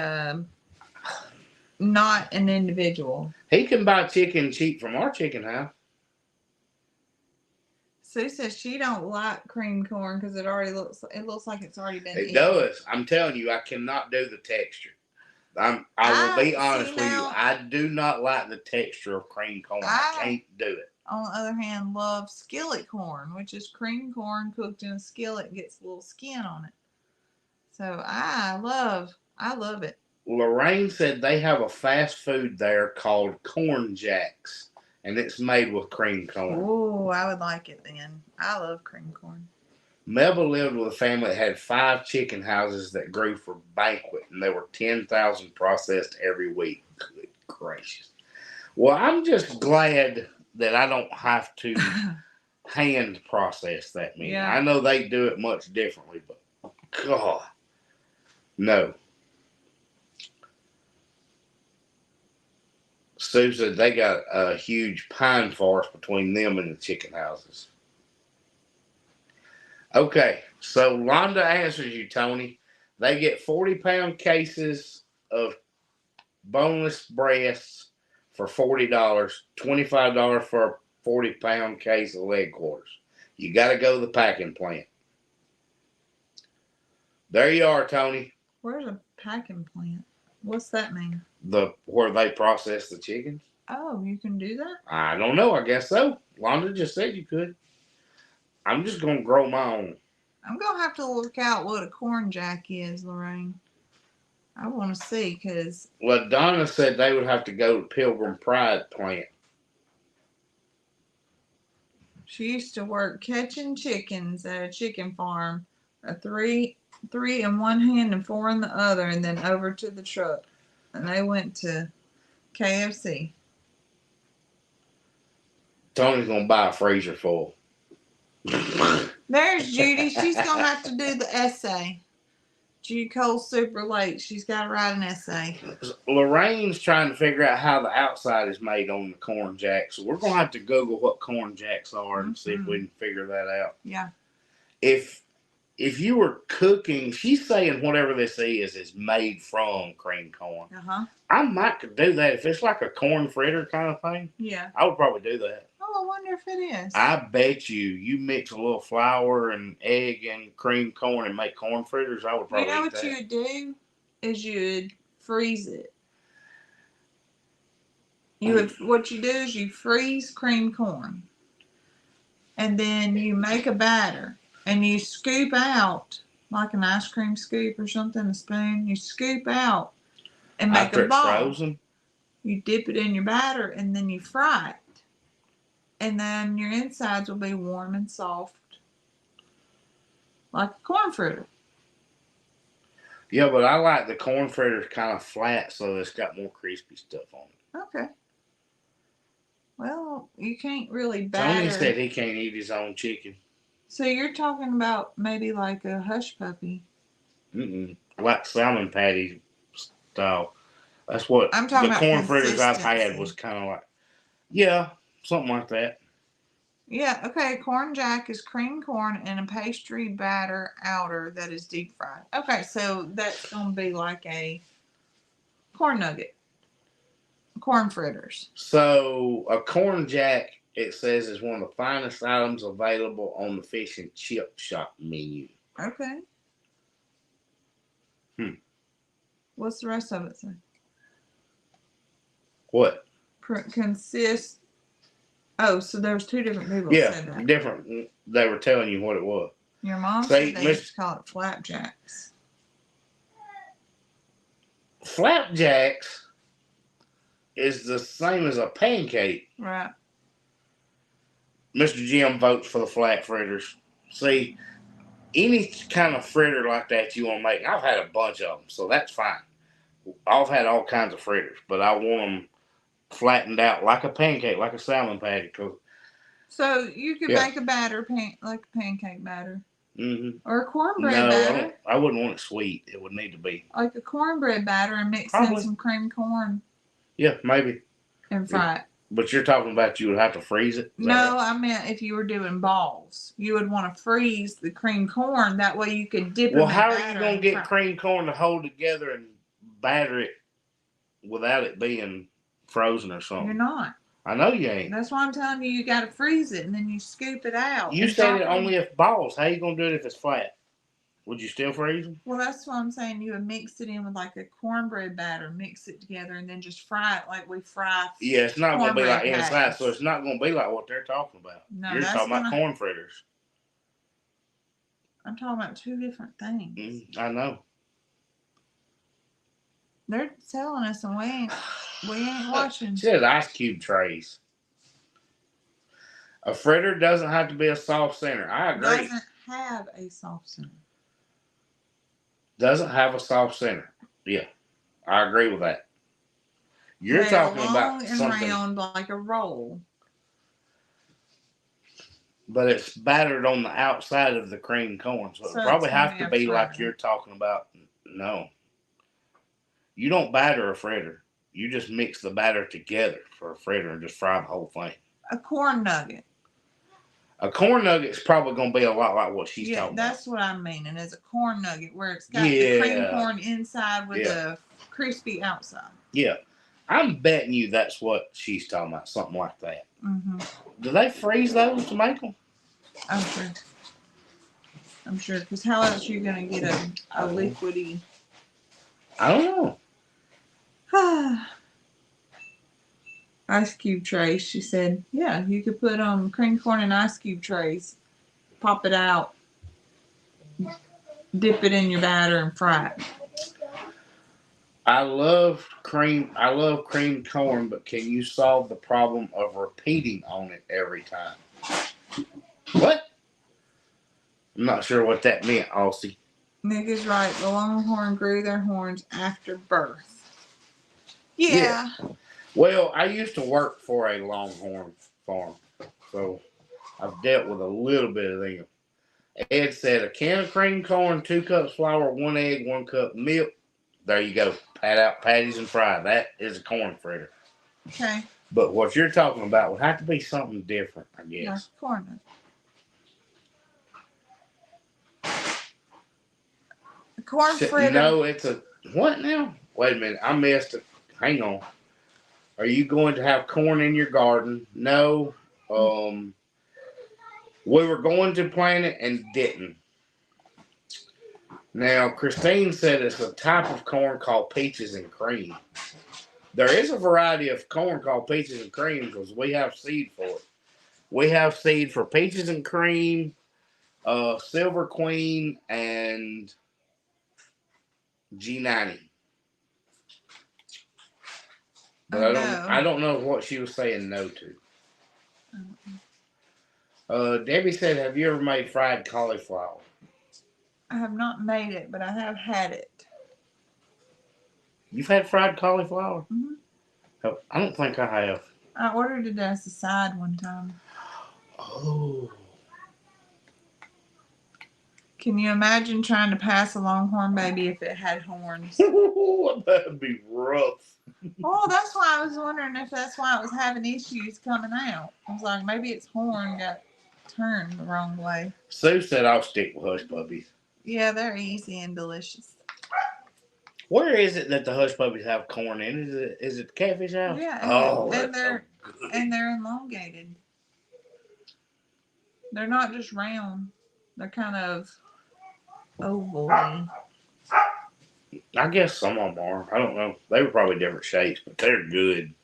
Speaker 2: not an individual.
Speaker 1: He can buy chicken cheap from our chicken house.
Speaker 2: Sue says she don't like cream corn because it looks like it's already been
Speaker 1: It
Speaker 2: eaten.
Speaker 1: does. I'm telling you, I cannot do the texture. I will be honest with you. I do not like the texture of cream corn. I can't do it.
Speaker 2: On the other hand, love skillet corn, which is cream corn cooked in a skillet, gets a little skin on it. So I love it.
Speaker 1: Lorraine said they have a fast food there called Corn Jacks, and it's made with cream corn.
Speaker 2: Oh, I would like it then. I love cream corn.
Speaker 1: Melba lived with a family that had 5 chicken houses that grew for banquet, and there were 10,000 processed every week. Good gracious. Well, I'm just glad that I don't have to hand process that many.
Speaker 2: Yeah.
Speaker 1: I know they do it much differently, but God, no. Sue said they got a huge pine forest between them and the chicken houses. Okay, so Londa answers you, Tony. They get 40-pound cases of boneless breasts for $40, $25 for a 40-pound case of leg quarters. You got to go to the packing plant. There you are, Tony.
Speaker 2: Where's a packing plant? What's that mean?
Speaker 1: Where they process the chickens.
Speaker 2: Oh, you can do that?
Speaker 1: I don't know. I guess so. Londa just said you could. I'm just going to grow my own.
Speaker 2: I'm going to have to look out what a corn jack is, Lorraine. I want to see because...
Speaker 1: Well, Donna said they would have to go to Pilgrim Pride plant.
Speaker 2: She used to work catching chickens at a chicken farm. Three in one hand and 4 in the other, and then over to the truck. And they went to KFC.
Speaker 1: Tony's going to buy a freezer full.
Speaker 2: There's Judy. She's going to have to do the essay. Judy Cole's super late. She's got to write an essay.
Speaker 1: Lorraine's trying to figure out how the outside is made on the corn jacks. So we're going to have to Google what corn jacks are and see if we can figure that out.
Speaker 2: Yeah.
Speaker 1: If you were cooking, she's saying whatever this is made from cream corn.
Speaker 2: Uh-huh.
Speaker 1: I might do that. If it's like a corn fritter kind of thing,
Speaker 2: yeah,
Speaker 1: I would probably do that.
Speaker 2: Oh, I wonder if it is.
Speaker 1: I bet you mix a little flour and egg and cream corn and make corn fritters, I would probably
Speaker 2: You know
Speaker 1: eat
Speaker 2: what
Speaker 1: that.
Speaker 2: you would do is you would freeze it. What you do is you freeze cream corn, and then you make a batter, and you scoop out like an ice cream scoop or something, a spoon. You scoop out and make
Speaker 1: After
Speaker 2: a ball.
Speaker 1: it's frozen?
Speaker 2: You dip it in your batter, and then you fry it. And then your insides will be warm and soft, like a corn fritter.
Speaker 1: Yeah, but I like the corn fritters kind of flat, so it's got more crispy stuff on it.
Speaker 2: Okay. Well, you can't really batter.
Speaker 1: Tony said he can't eat his own chicken.
Speaker 2: So you're talking about maybe like a hush puppy.
Speaker 1: Like salmon patty style. That's what
Speaker 2: I'm talking
Speaker 1: the
Speaker 2: about
Speaker 1: corn fritters I've had
Speaker 2: consistency.
Speaker 1: was kind of like. Yeah, something like that.
Speaker 2: Yeah, okay. Corn jack is cream corn and a pastry batter outer that is deep fried. Okay, so that's going to be like a corn nugget. Corn fritters.
Speaker 1: So a corn jack, it says, is one of the finest items available on the fish and chip shop menu.
Speaker 2: Okay. What's the rest of it say?
Speaker 1: What?
Speaker 2: Consists. Oh, so there was 2 different people
Speaker 1: Yeah,
Speaker 2: that said that.
Speaker 1: different. They were telling you what it was.
Speaker 2: Your mom
Speaker 1: Say,
Speaker 2: said they used to call it flapjacks.
Speaker 1: Flapjacks is the same as a pancake.
Speaker 2: Right.
Speaker 1: Mr. Jim votes for the flat fritters. See, any kind of fritter like that you want to make, I've had a bunch of them, so that's fine. I've had all kinds of fritters, but I want them flattened out like a pancake, like a salmon patty.
Speaker 2: So you could
Speaker 1: Yeah.
Speaker 2: make a batter like a pancake batter.
Speaker 1: Mm-hmm.
Speaker 2: Or a cornbread
Speaker 1: No,
Speaker 2: batter.
Speaker 1: I wouldn't want it sweet. It would need to be
Speaker 2: Like a cornbread batter and mix in
Speaker 1: probably.
Speaker 2: some creamed corn
Speaker 1: Yeah, maybe.
Speaker 2: and fry it.
Speaker 1: But you're talking about you would have to freeze it?
Speaker 2: No,
Speaker 1: Right?
Speaker 2: I meant if you were doing balls. You would want to freeze the creamed corn. That way you could dip
Speaker 1: Well,
Speaker 2: them in
Speaker 1: how are you
Speaker 2: batter
Speaker 1: going to
Speaker 2: and
Speaker 1: get
Speaker 2: fry.
Speaker 1: cream corn to hold together and batter it without it being frozen or something?
Speaker 2: You're not.
Speaker 1: I know you ain't.
Speaker 2: That's why I'm telling you, you got to freeze it and then you scoop it out.
Speaker 1: You said it only if balls. How you going to do it if it's flat? Would you still freeze them?
Speaker 2: Well, that's what I'm saying. You would mix it in with like a cornbread batter, mix it together, and then just fry it like we fry.
Speaker 1: Yeah, it's not going to be like inside,
Speaker 2: patties.
Speaker 1: so it's not going to be like what they're talking about.
Speaker 2: No,
Speaker 1: you're talking about corn fritters.
Speaker 2: I'm talking about two different things.
Speaker 1: I know.
Speaker 2: They're telling us, and we ain't watching.
Speaker 1: She says ice cube trays. A fritter doesn't have to be a soft center. I agree.
Speaker 2: Doesn't have a soft center.
Speaker 1: Doesn't have a soft center. Yeah, I agree with that. You're talking about
Speaker 2: and
Speaker 1: something
Speaker 2: round like a roll,
Speaker 1: but it's battered on the outside of the cream corn, so it probably have to be like you're talking about. No, you don't batter a fritter. You just mix the batter together for a fritter and just fry the whole thing.
Speaker 2: A corn nugget.
Speaker 1: A corn nugget is probably going to be a lot like what she's talking about.
Speaker 2: Yeah, that's what I'm meaning. Is a corn nugget where it's got the cream corn inside with the crispy outside. Yeah.
Speaker 1: I'm betting you that's what she's talking about, something like that.
Speaker 2: Mm-hmm.
Speaker 1: Do they freeze those to make them?
Speaker 2: I'm sure, because how else are you going to get a liquidy?
Speaker 1: I don't
Speaker 2: know. Ice cube trays, she said. Yeah, you could put cream corn in ice cube trays, pop it out, dip it in your batter, and fry it.
Speaker 1: I love cream corn, but can you solve the problem of repeating on it every time? What? I'm not sure what that meant, Aussie.
Speaker 2: Nick is right. The longhorn grew their horns after birth. Yeah.
Speaker 1: Well, I used to work for a longhorn farm, so I've dealt with a little bit of them. Ed said a can of cream corn, 2 cups flour, 1 egg, 1 cup milk. There you go. Pat out patties and fry. That is a corn fritter.
Speaker 2: Okay.
Speaker 1: But what you're talking about would have to be something different, I guess.
Speaker 2: Like corn. A corn fritter.
Speaker 1: No, it's a what now? Wait a minute. I missed it. Hang on. Are you going to have corn in your garden? No. We were going to plant it and didn't. Now, Christine said it's a type of corn called peaches and cream. There is a variety of corn called peaches and cream because we have seed for it. We have seed for peaches and cream, Silver Queen, and G90. But I don't know what she was saying no to. Debbie said, have you ever made fried cauliflower?
Speaker 2: I have not made it, but I have had it.
Speaker 1: You've had fried cauliflower?
Speaker 2: Mm-hmm.
Speaker 1: I don't think I have.
Speaker 2: I ordered it as a side one time.
Speaker 1: Oh.
Speaker 2: Can you imagine trying to pass a longhorn baby if it had horns?
Speaker 1: That'd be rough.
Speaker 2: Oh, that's why I was wondering if that's why it was having issues coming out. I was like, maybe its horn got turned the wrong way.
Speaker 1: Sue said I'll stick with hush puppies.
Speaker 2: Yeah, they're easy and delicious.
Speaker 1: Where is it that the hush puppies have corn in? Is it the Catfish House?
Speaker 2: Yeah,
Speaker 1: and
Speaker 2: they're elongated. They're not just round. They're kind of oval-y.
Speaker 1: I guess some of them are. I don't know. They were probably different shapes, but they're good.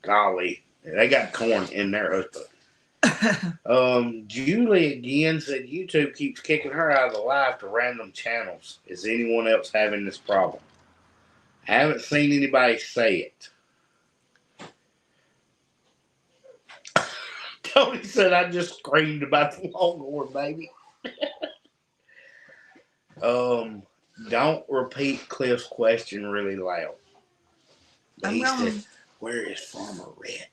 Speaker 1: Golly, they got corn in their hush puppies. Julie again said YouTube keeps kicking her out of the live to random channels. Is anyone else having this problem? I haven't seen anybody say it. Tony said I just screamed about the longhorn baby. Don't repeat Cliff's question really loud. Where is Farmer Red?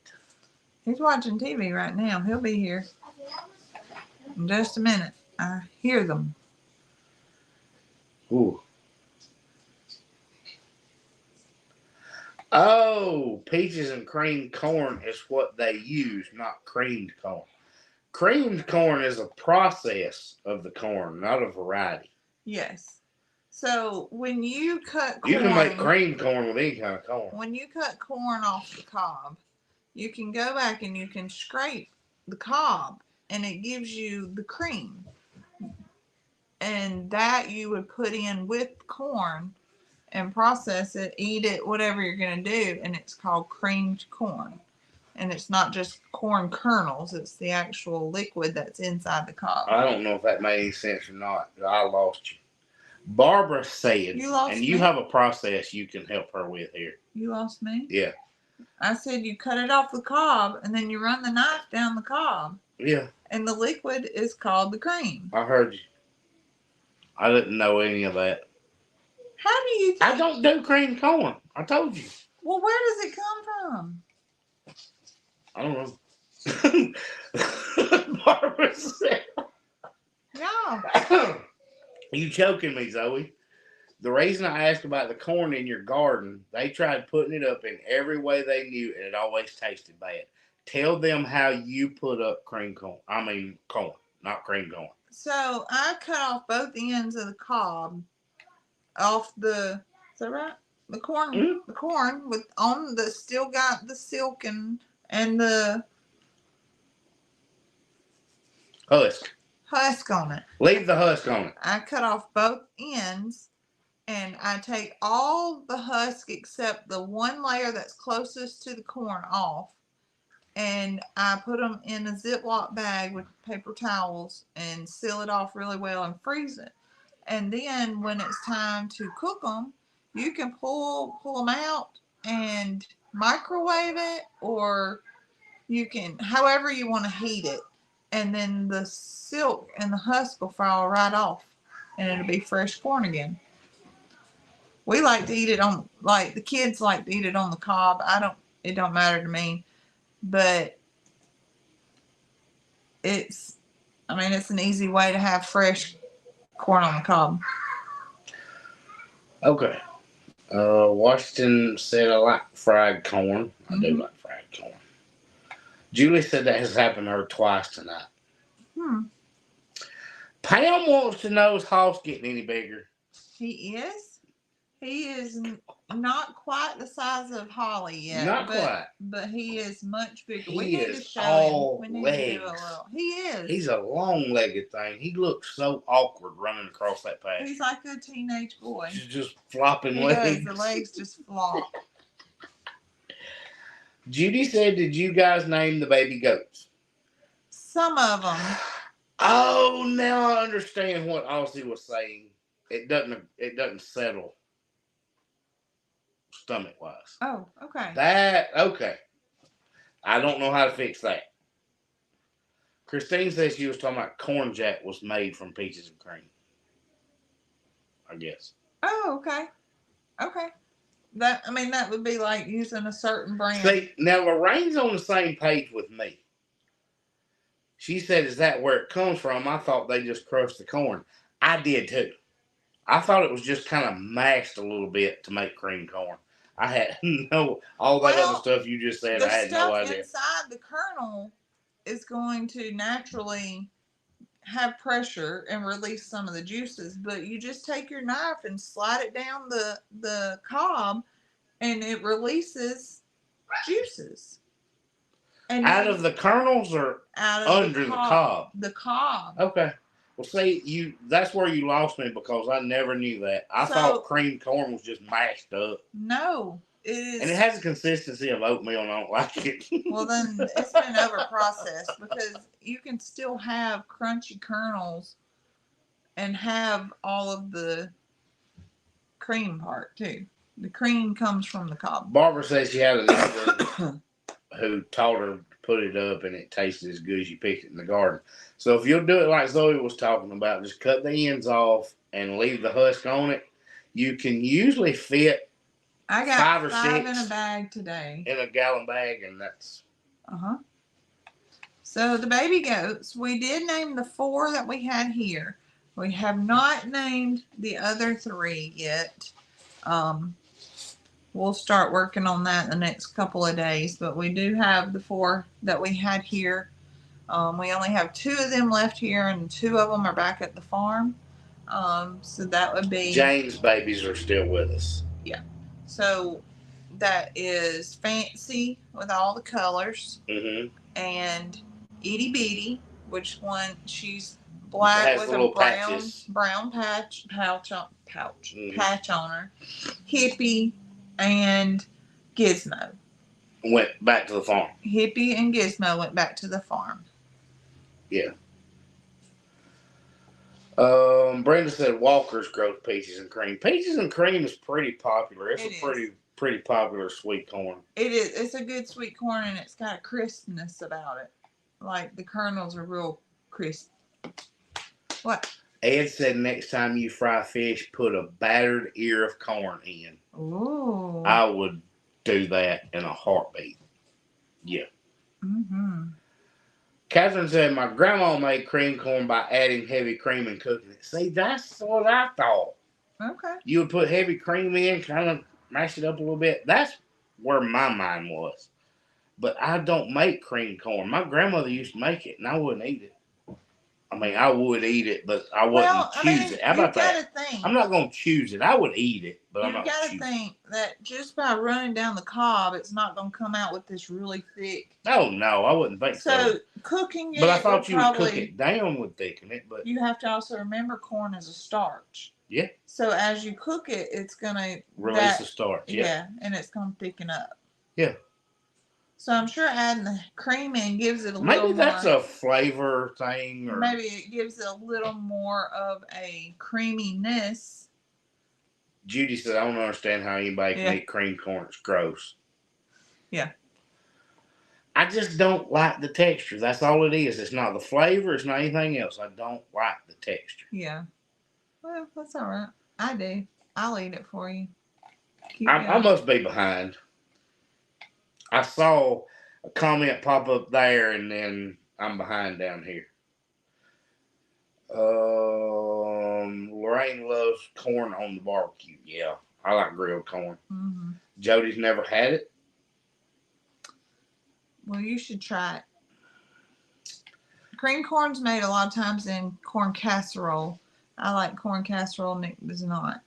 Speaker 2: He's watching TV right now. He'll be here in just a minute. I hear them.
Speaker 1: Ooh. Oh, peaches and creamed corn is what they use, not creamed corn. Creamed corn is a process of the corn, not a variety.
Speaker 2: Yes. So when you cut corn,
Speaker 1: You can make creamed corn with any kind of corn.
Speaker 2: when you cut corn off the cob, you can go back and you can scrape the cob, and it gives you the cream. And that you would put in with corn and process it, eat it, whatever you're going to do, and it's called creamed corn. And it's not just corn kernels, it's the actual liquid that's inside the cob.
Speaker 1: I don't know if that made any sense or not. I lost you. Barbara said,
Speaker 2: You lost
Speaker 1: and
Speaker 2: me.
Speaker 1: you have a process you can help her with here.
Speaker 2: You lost me?
Speaker 1: Yeah.
Speaker 2: I said you cut it off the cob, and then you run the knife down the cob.
Speaker 1: Yeah.
Speaker 2: And the liquid is called the cream.
Speaker 1: I heard you. I didn't know any of that.
Speaker 2: How do you think?
Speaker 1: I don't do creamed corn. I told you.
Speaker 2: Well, where does it come from?
Speaker 1: I don't know. Barbara said.
Speaker 2: No.
Speaker 1: You choking me, Zoe. The reason I asked about the corn in your garden, they tried putting it up in every way they knew, and it always tasted bad. Tell them how you put up cream corn. I mean corn, not cream corn.
Speaker 2: So I cut off both ends of the cob off the. Is that right? The corn.
Speaker 1: Mm-hmm.
Speaker 2: The corn with on the still got the silk and the husk on it.
Speaker 1: Leave the husk on it.
Speaker 2: I cut off both ends, and I take all the husk except the one layer that's closest to the corn off, and I put them in a Ziploc bag with paper towels and seal it off really well and freeze it. And then when it's time to cook them, you can pull them out and microwave it, or you can, however you want to heat it. And then the silk and the husk will fall right off, and it'll be fresh corn again. We like to eat it on, like the kids like to eat it on the cob. It don't matter to me, but it's an easy way to have fresh corn on the cob.
Speaker 1: Okay. Washington said I like fried corn. I do like fried corn. Julie said that has happened to her twice tonight. Pam wants to know, is Hoss getting any bigger?
Speaker 2: He is. He is not quite the size of Holly yet.
Speaker 1: Not quite.
Speaker 2: But he is much bigger.
Speaker 1: He is all legs.
Speaker 2: He is.
Speaker 1: He's a long-legged thing. He looks so awkward running across that path.
Speaker 2: He's like a teenage boy.
Speaker 1: He's just flopping
Speaker 2: he
Speaker 1: legs.
Speaker 2: Does. The legs just flop.
Speaker 1: Judy said, did you guys name the baby goats?
Speaker 2: Some of them.
Speaker 1: Oh, now I understand what Aussie was saying. It doesn't settle stomach-wise.
Speaker 2: Oh, okay.
Speaker 1: Okay. I don't know how to fix that. Christine says she was talking about corn jack was made from peaches and cream. I guess.
Speaker 2: Oh, okay. Okay. That would be like using a certain brand.
Speaker 1: See, now Lorraine's on the same page with me. She said, is that where it comes from? I thought they just crushed the corn. I did too. I thought it was just kind of mashed a little bit to make cream corn. I had all that other stuff you just said. I had no idea.
Speaker 2: The stuff inside the kernel is going to naturally have pressure and release some of the juices, but you just take your knife and slide it down the cob, and it releases juices. And
Speaker 1: out of the kernels or under the cob?
Speaker 2: The cob.
Speaker 1: Okay. Well, see, that's where you lost me, because I never knew that. I thought creamed corn was just mashed up.
Speaker 2: No, it is.
Speaker 1: And it has a consistency of oatmeal, and I don't like it.
Speaker 2: Well, then it's been over-processed, because you can still have crunchy kernels and have all of the cream part, too. The cream comes from the cob.
Speaker 1: Barbara says she had a neighbor who taught her to put it up, and it tasted as good as you picked it in the garden. So if you'll do it like Zoe was talking about, just cut the ends off and leave the husk on it. You can usually fit
Speaker 2: I got
Speaker 1: 5 or
Speaker 2: 5
Speaker 1: 6
Speaker 2: in a bag today.
Speaker 1: in a gallon bag, and that's.
Speaker 2: So the baby goats, we did name the 4 that we had here. We have not named the other 3 yet. We'll start working on that in the next couple of days, but we do have the 4 that we had here. We only have 2 of them left here, and 2 of them are back at the farm. So that would be
Speaker 1: Jane's babies are still with us.
Speaker 2: Yeah. So that is Fancy with all the colors, and Itty Bitty, which one she's black with a brown patch on her. Hippie and Gizmo
Speaker 1: went back to the farm.
Speaker 2: Hippie and Gizmo went back to the farm.
Speaker 1: Yeah. Brenda said Walker's grows peaches and cream. Peaches and cream is pretty popular. It's a pretty popular sweet corn.
Speaker 2: It is. It's a good sweet corn, and it's got a crispness about it. Like the kernels are real crisp. What?
Speaker 1: Ed said next time you fry fish, put a battered ear of corn in.
Speaker 2: Ooh.
Speaker 1: I would do that in a heartbeat. Yeah. Catherine said my grandma made cream corn by adding heavy cream and cooking it. See, that's what I thought.
Speaker 2: Okay.
Speaker 1: You would put heavy cream in, kind of mash it up a little bit. That's where my mind was. But I don't make cream corn. My grandmother used to make it, and I wouldn't eat it. I mean, I would eat it, but I wouldn't choose it. How about that? I'm not going to choose it. I would eat it, but I'm not going to choose it. You've got to think
Speaker 2: that just by running down the cob, it's not going to come out with this really thick.
Speaker 1: Oh, no, I wouldn't think so.
Speaker 2: So, cooking it.
Speaker 1: But I thought you would cook it down with thicken it. But
Speaker 2: you have to also remember corn is a starch.
Speaker 1: Yeah.
Speaker 2: So, as you cook it, it's going to
Speaker 1: release the starch.
Speaker 2: Yeah, and it's going to thicken up.
Speaker 1: Yeah.
Speaker 2: So I'm sure adding the cream in gives it a little more.
Speaker 1: Maybe that's a flavor thing. Or
Speaker 2: maybe it gives it a little more of a creaminess.
Speaker 1: Judy said, I don't understand how anybody can eat cream corn. It's gross.
Speaker 2: Yeah.
Speaker 1: I just don't like the texture. That's all it is. It's not the flavor. It's not anything else. I don't like the texture.
Speaker 2: Yeah. Well, that's all right. I do. I'll eat it for you.
Speaker 1: I must be behind. I saw a comment pop up there, and then I'm behind down here. Lorraine loves corn on the barbecue. Yeah, I like grilled corn. Jody's never had it.
Speaker 2: Well, you should try it. Cream corn's made a lot of times in corn casserole. I like corn casserole. Nick does not.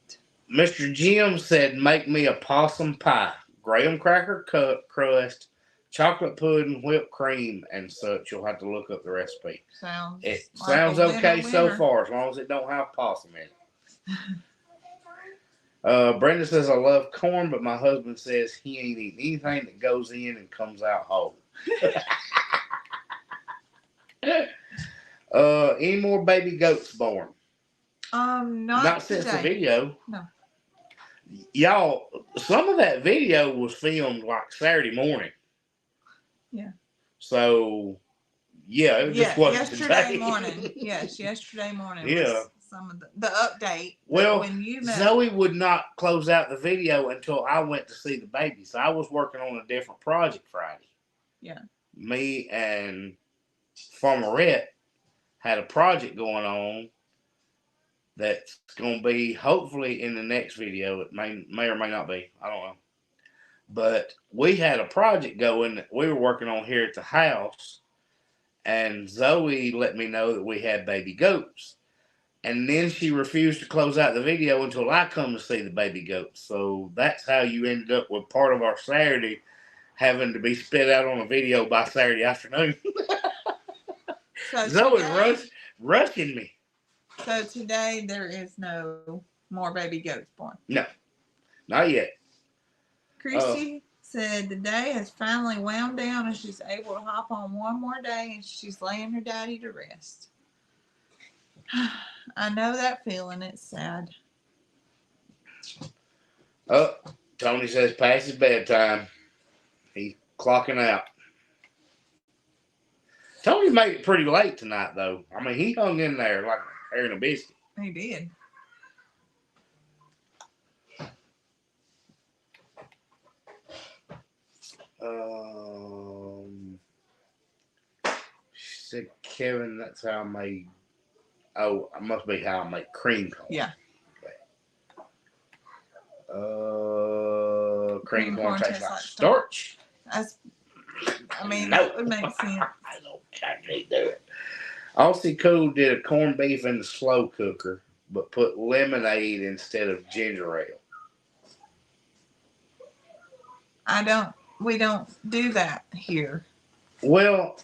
Speaker 1: Mr. Jim said, make me a possum pie. Graham cracker crust, chocolate pudding, whipped cream, and such. You'll have to look up the recipe. Sounds okay so far, as long as it don't have possum in it. Brenda says, I love corn, but my husband says he ain't eating anything that goes in and comes out whole. Any more baby goats born?
Speaker 2: Not
Speaker 1: since
Speaker 2: today.
Speaker 1: the video.
Speaker 2: No.
Speaker 1: Y'all, some of that video was filmed like Saturday morning.
Speaker 2: Yeah.
Speaker 1: So, yeah, it just wasn't
Speaker 2: yesterday morning. Yes, yesterday morning.
Speaker 1: Yeah.
Speaker 2: Some of the update.
Speaker 1: Well, when you Zoe would not close out the video until I went to see the baby. So I was working on a different project Friday.
Speaker 2: Yeah.
Speaker 1: Me and Farmerette had a project going on that's going to be hopefully in the next video. It may or may not be. I don't know. But we had a project going that we were working on here at the house. And Zoe let me know that we had baby goats. And then she refused to close out the video until I come to see the baby goats. So that's how you ended up with part of our Saturday having to be spit out on a video by Saturday afternoon.
Speaker 2: So
Speaker 1: Zoe's rushing me.
Speaker 2: So today there is no more baby goats born.
Speaker 1: No, not yet.
Speaker 2: Christy said the day has finally wound down and she's able to hop on one more day and she's laying her daddy to rest. I know that feeling. It's sad.
Speaker 1: Oh, Tony says past his bedtime. He's clocking out. Tony made it pretty late tonight, though. I mean, he hung in there like a hair in a biscuit.
Speaker 2: He did.
Speaker 1: She said, Kevin, that's how I made. Oh, it must be how I make cream corn.
Speaker 2: Yeah.
Speaker 1: Cream corn tastes like
Speaker 2: starch.
Speaker 1: starch.
Speaker 2: That's, I mean,
Speaker 1: No.
Speaker 2: that would make sense.
Speaker 1: I can't do it. Aussie Cool did a corned beef in the slow cooker, but put lemonade instead of ginger ale.
Speaker 2: We don't do that here.
Speaker 1: Well,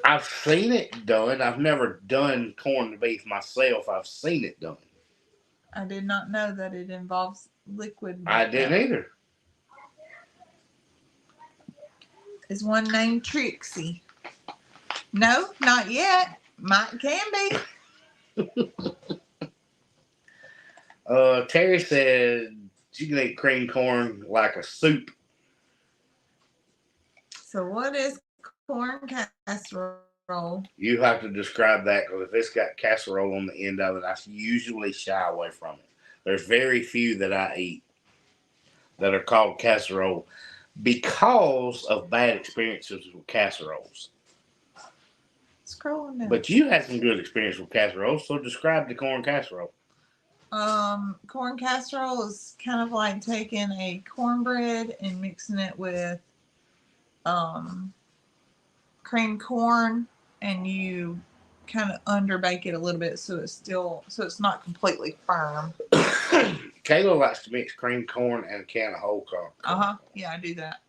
Speaker 1: I've seen it done. I've never done corned beef myself. I've seen it done.
Speaker 2: I did not know that it involves liquid.
Speaker 1: I didn't either.
Speaker 2: Is one named Trixie? No, not yet. Might can be.
Speaker 1: Terry said you can eat cream corn like a soup.
Speaker 2: So what is corn casserole?
Speaker 1: You have to describe that because if it's got casserole on the end of it, I usually shy away from it. There's very few that I eat that are called casserole because of bad experiences with casseroles.
Speaker 2: Scrolling down.
Speaker 1: But you had some good experience with casseroles, so describe the corn casserole.
Speaker 2: Corn casserole is kind of like taking a cornbread and mixing it with creamed corn, and you kind of underbake it a little bit so it's not completely firm.
Speaker 1: Kayla likes to mix creamed corn and a can of whole corn.
Speaker 2: Yeah, I do that.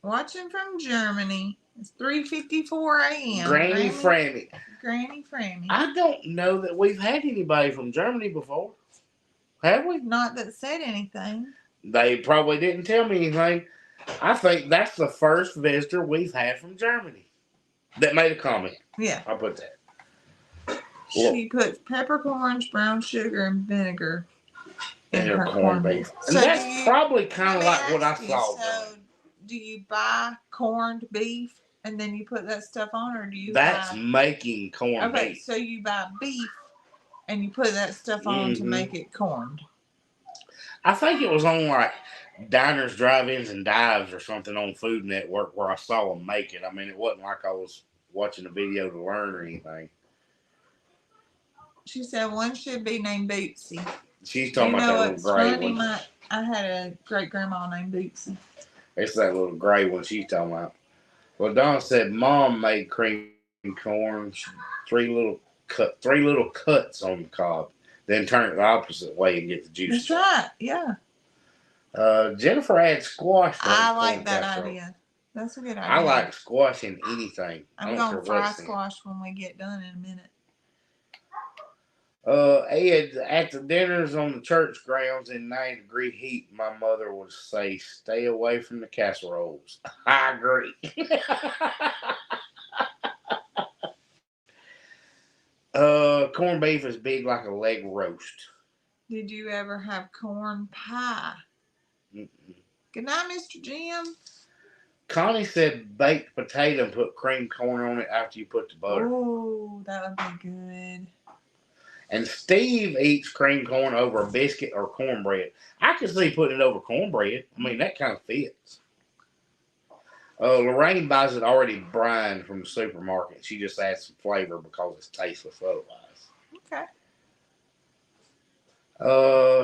Speaker 2: Watching from Germany. It's 3:54 a.m.
Speaker 1: Granny Frammy.
Speaker 2: Granny Frammy.
Speaker 1: I don't know that we've had anybody from Germany before. Have we?
Speaker 2: Not that said anything.
Speaker 1: They probably didn't tell me anything. I think that's the first visitor we've had from Germany that made a comment.
Speaker 2: Yeah.
Speaker 1: I'll put that.
Speaker 2: She puts peppercorns, brown sugar, and vinegar in her corned beef.
Speaker 1: And so that's probably kind of like what I saw. So
Speaker 2: do you buy corned beef and then you put that stuff on, or do you
Speaker 1: That's making corned beef.
Speaker 2: Okay, so you buy beef and you put that stuff on to make it corned.
Speaker 1: I think it was on like Diners, Drive-Ins, and Dives or something on Food Network where I saw them make it. I mean, it wasn't like I was watching a video to learn or anything.
Speaker 2: She said one should be named Bootsy.
Speaker 1: She's talking about that little gray one.
Speaker 2: I had a great grandma named Bootsy.
Speaker 1: It's that little gray one she's talking about. Well, Dawn said Mom made cream corn, three little cuts on the cob, then turn it the opposite way and get the juice.
Speaker 2: That's right. Yeah.
Speaker 1: Jennifer adds squash.
Speaker 2: I like that idea. That's a good idea.
Speaker 1: I like squash in anything.
Speaker 2: I'm going to fry squash when we get done in a minute.
Speaker 1: Ed, at the dinners on the church grounds in 90-degree heat, my mother would say, stay away from the casseroles. I agree. Corned beef is big like a leg roast.
Speaker 2: Did you ever have corn pie? Mm-mm. Good night, Mr. Jim.
Speaker 1: Connie said baked potato and put cream corn on it after you put the butter.
Speaker 2: Oh, that would be good.
Speaker 1: And Steve eats cream corn over a biscuit or cornbread. I can see putting it over cornbread. I mean, that kind of fits. Lorraine buys it already brined from the supermarket. She just adds some flavor because it's tasteless otherwise.
Speaker 2: Okay.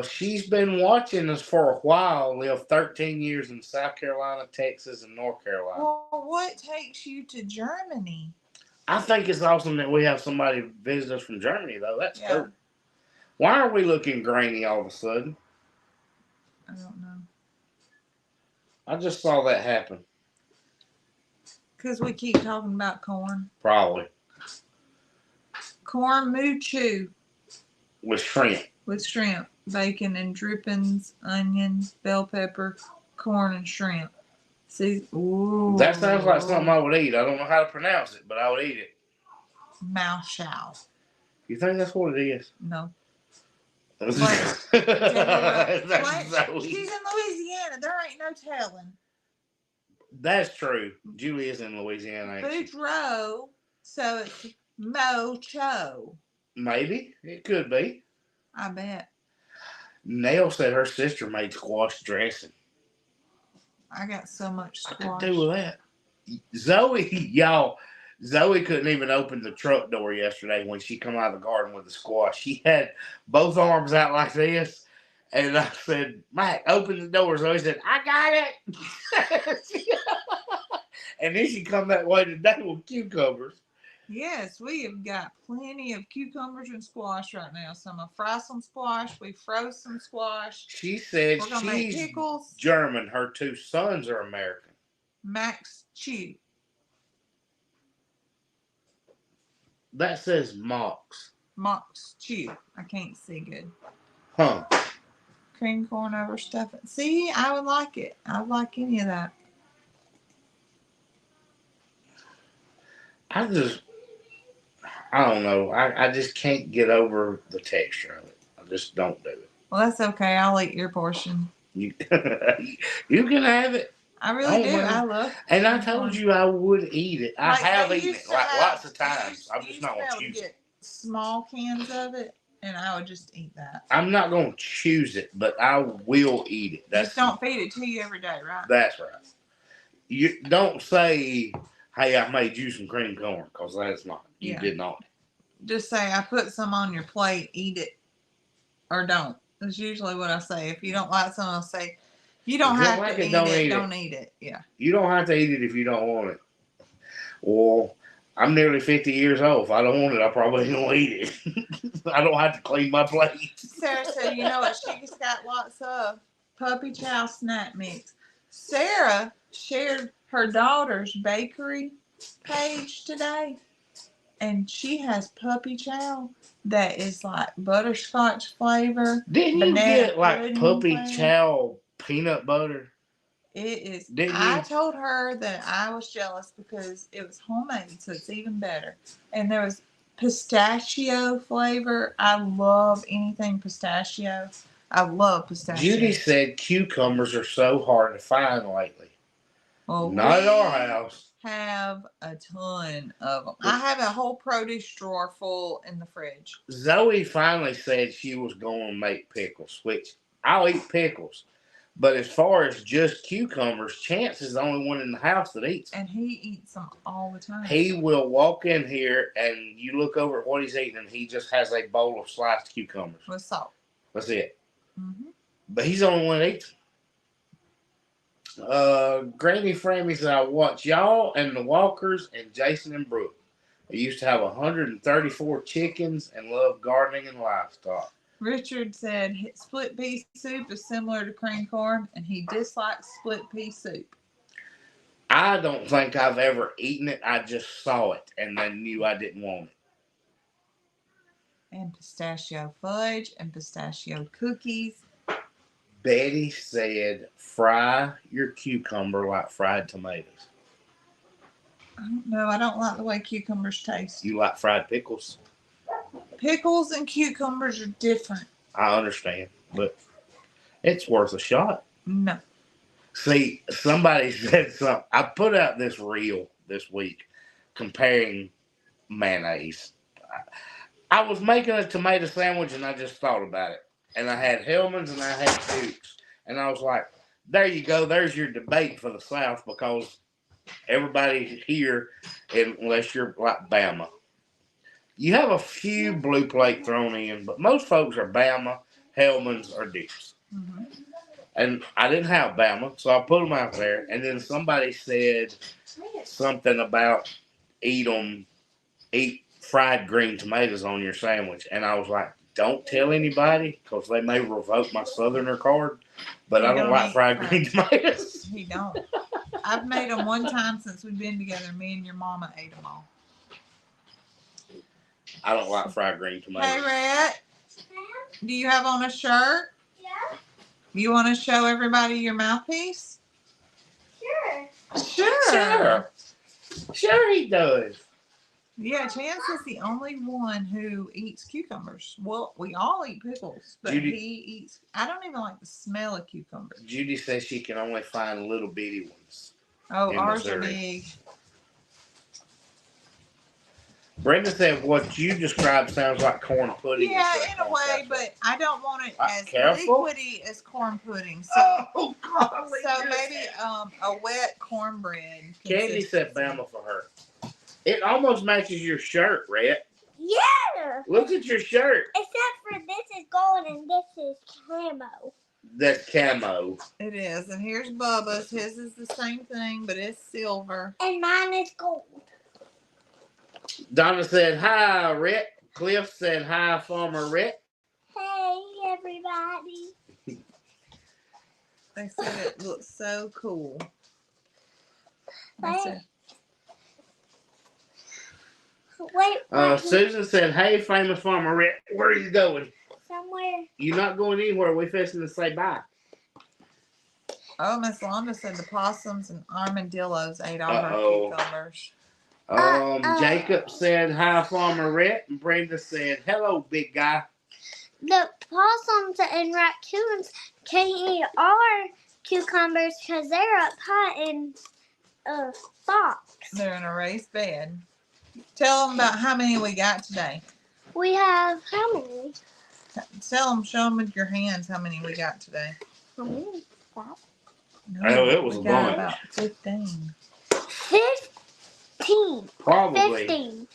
Speaker 1: She's been watching us for a while. Lived 13 years in South Carolina, Texas, and North Carolina.
Speaker 2: Well, what takes you to Germany?
Speaker 1: I think it's awesome that we have somebody visit us from Germany, though. That's cool. Why are we looking grainy all of a sudden?
Speaker 2: I don't know.
Speaker 1: I just saw that happen.
Speaker 2: Because we keep talking about corn.
Speaker 1: Probably.
Speaker 2: Corn moochu.
Speaker 1: With shrimp.
Speaker 2: With shrimp. Bacon and drippings, onions, bell pepper, corn, and shrimp. See, ooh.
Speaker 1: That sounds like something I would eat. I don't know how to pronounce it, but I would eat it.
Speaker 2: Malchow.
Speaker 1: You think that's what it is?
Speaker 2: No.
Speaker 1: That's
Speaker 2: She's in Louisiana. There ain't no telling.
Speaker 1: That's true. Julie is in Louisiana, ain't she?
Speaker 2: Boudreaux, so it's mocho.
Speaker 1: Maybe. It could be.
Speaker 2: I bet.
Speaker 1: Nell said her sister made squash dressing.
Speaker 2: I got so much
Speaker 1: I could
Speaker 2: squash.
Speaker 1: do with that. Zoe, y'all, Zoe couldn't even open the truck door yesterday when she come out of the garden with the squash. She had both arms out like this, and I said, "Mike, open the door." Zoe said, "I got it." And then she come that way today with cucumbers.
Speaker 2: Yes, we have got plenty of cucumbers and squash right now. So I'm gonna fry some squash. We froze some squash.
Speaker 1: She said
Speaker 2: We're gonna make
Speaker 1: she's
Speaker 2: pickles.
Speaker 1: German. Her two sons are American.
Speaker 2: Max Chew.
Speaker 1: That says Mox.
Speaker 2: Max Chew. I can't see good.
Speaker 1: Huh.
Speaker 2: Cream corn over stuffing. See, I would like it. I would like any of that.
Speaker 1: I don't know. I just can't get over the texture of it. I just don't do it.
Speaker 2: Well, that's okay. I'll eat your portion.
Speaker 1: You, you can have it.
Speaker 2: I really do.
Speaker 1: Mind.
Speaker 2: I love.
Speaker 1: And I told you I would eat it. I have eaten it lots of times. I'm just not gonna choose it.
Speaker 2: Small cans of it, and I would just eat that.
Speaker 1: I'm not gonna choose it, but I will eat it.
Speaker 2: Just don't feed it to you every day, right?
Speaker 1: That's right. You don't say, "Hey, I made you some cream corn," because that's not. You did not.
Speaker 2: Just say, "I put some on your plate. Eat it, or don't." That's usually what I say. If you don't like something, I'll say, "You don't have to eat it. Don't eat it." Yeah.
Speaker 1: You don't have to eat it if you don't want it. Well, I'm nearly 50 years old. If I don't want it, I probably don't eat it. I don't have to clean my plate.
Speaker 2: Sarah said, "You know what? She's got lots of puppy chow snack mix." Sarah shared her daughter's bakery page today, and she has puppy chow that is like butterscotch flavor.
Speaker 1: Didn't you get like puppy chow peanut butter?
Speaker 2: It is. I told her that I was jealous because it was homemade, so it's even better. And there was pistachio flavor. I love anything pistachio. I love pistachio.
Speaker 1: Judy said cucumbers are so hard to find lately.
Speaker 2: Well,
Speaker 1: not at our house.
Speaker 2: Have a ton of them. I have a whole produce drawer full in the fridge.
Speaker 1: Zoe finally said she was going to make pickles, which I'll eat pickles. But as far as just cucumbers, Chance is the only one in the house that eats them.
Speaker 2: And he eats them all the time.
Speaker 1: He will walk in here and you look over at what he's eating and he just has a bowl of sliced cucumbers.
Speaker 2: With salt.
Speaker 1: That's it.
Speaker 2: Mm-hmm.
Speaker 1: But he's the only one that eats them. Granny Frammy said, "I watch y'all and the Walkers and Jason and Brooke. I used to have 134 chickens and love gardening and livestock."
Speaker 2: Richard said split pea soup is similar to cream corn, and he dislikes split pea soup.
Speaker 1: I don't think I've ever eaten it. I just saw it and then knew I didn't want it.
Speaker 2: And pistachio fudge and pistachio cookies.
Speaker 1: Betty said, "Fry your cucumber like fried tomatoes."
Speaker 2: I don't know. I don't like the way cucumbers taste.
Speaker 1: You like fried pickles?
Speaker 2: Pickles and cucumbers are different.
Speaker 1: I understand, but it's worth a shot.
Speaker 2: No.
Speaker 1: See, somebody said something. I put out this reel this week comparing mayonnaise. I was making a tomato sandwich and I just thought about it. And I had Hellman's and I had Duke's. And I was like, there you go. There's your debate for the South, because everybody here, unless you're like Bama, you have a few blue plate thrown in, but most folks are Bama, Hellman's, or Duke's.
Speaker 2: Mm-hmm.
Speaker 1: And I didn't have Bama, so I put them out there. And then somebody said something about eat fried green tomatoes on your sandwich. And I was like, don't tell anybody, because they may revoke my Southerner card. But I don't like fried green tomatoes.
Speaker 2: He don't. I've made them one time since we've been together. Me and your mama ate them all.
Speaker 1: I don't like fried green tomatoes.
Speaker 2: Hey, Rhett. Do you have on a shirt?
Speaker 3: Yeah.
Speaker 2: You want to show everybody your mouthpiece?
Speaker 3: Sure.
Speaker 1: Sure he does.
Speaker 2: Yeah, Chance is the only one who eats cucumbers. Well, we all eat pickles, but
Speaker 1: Judy,
Speaker 2: he eats. I don't even like the smell of cucumbers.
Speaker 1: Judy says she can only find little bitty ones.
Speaker 2: Oh, ours are big.
Speaker 1: Brenda said what you described sounds like corn pudding.
Speaker 2: Yeah, in a way, but I don't want it as
Speaker 1: careful.
Speaker 2: liquidy as corn pudding. So,
Speaker 1: oh, God,
Speaker 2: so maybe a wet cornbread.
Speaker 1: Candy said Bama for her. It almost matches your shirt, Rhett.
Speaker 3: Yeah.
Speaker 1: Look at your shirt.
Speaker 3: Except for this is gold and this is camo.
Speaker 1: That's camo.
Speaker 2: It is, and here's Bubba's. His is the same thing, but it's silver.
Speaker 3: And mine is gold.
Speaker 1: Donna said hi, Rhett. Cliff said hi, Farmer Rhett.
Speaker 3: Hey, everybody.
Speaker 2: They said it looks so cool.
Speaker 3: Wait.
Speaker 1: Susan said, hey, famous Farmer Rhett, where are you going?
Speaker 3: Somewhere.
Speaker 1: You're not going anywhere. We're fixing to say bye.
Speaker 2: Oh, Miss Londa said the possums and armadillos ate all her cucumbers.
Speaker 1: Jacob said, hi, Farmer Rhett. And Brenda said, hello, big guy.
Speaker 3: The possums and raccoons can't eat our cucumbers because they're up high in a box.
Speaker 2: They're in a raised bed. Tell them about how many we got today.
Speaker 3: We have how many?
Speaker 2: Show them with your hands how many we got today.
Speaker 3: How many? Five?
Speaker 1: No, it was
Speaker 2: we
Speaker 1: a
Speaker 2: got
Speaker 1: bunch.
Speaker 2: about 15.
Speaker 3: 15.
Speaker 1: Probably.
Speaker 3: 15.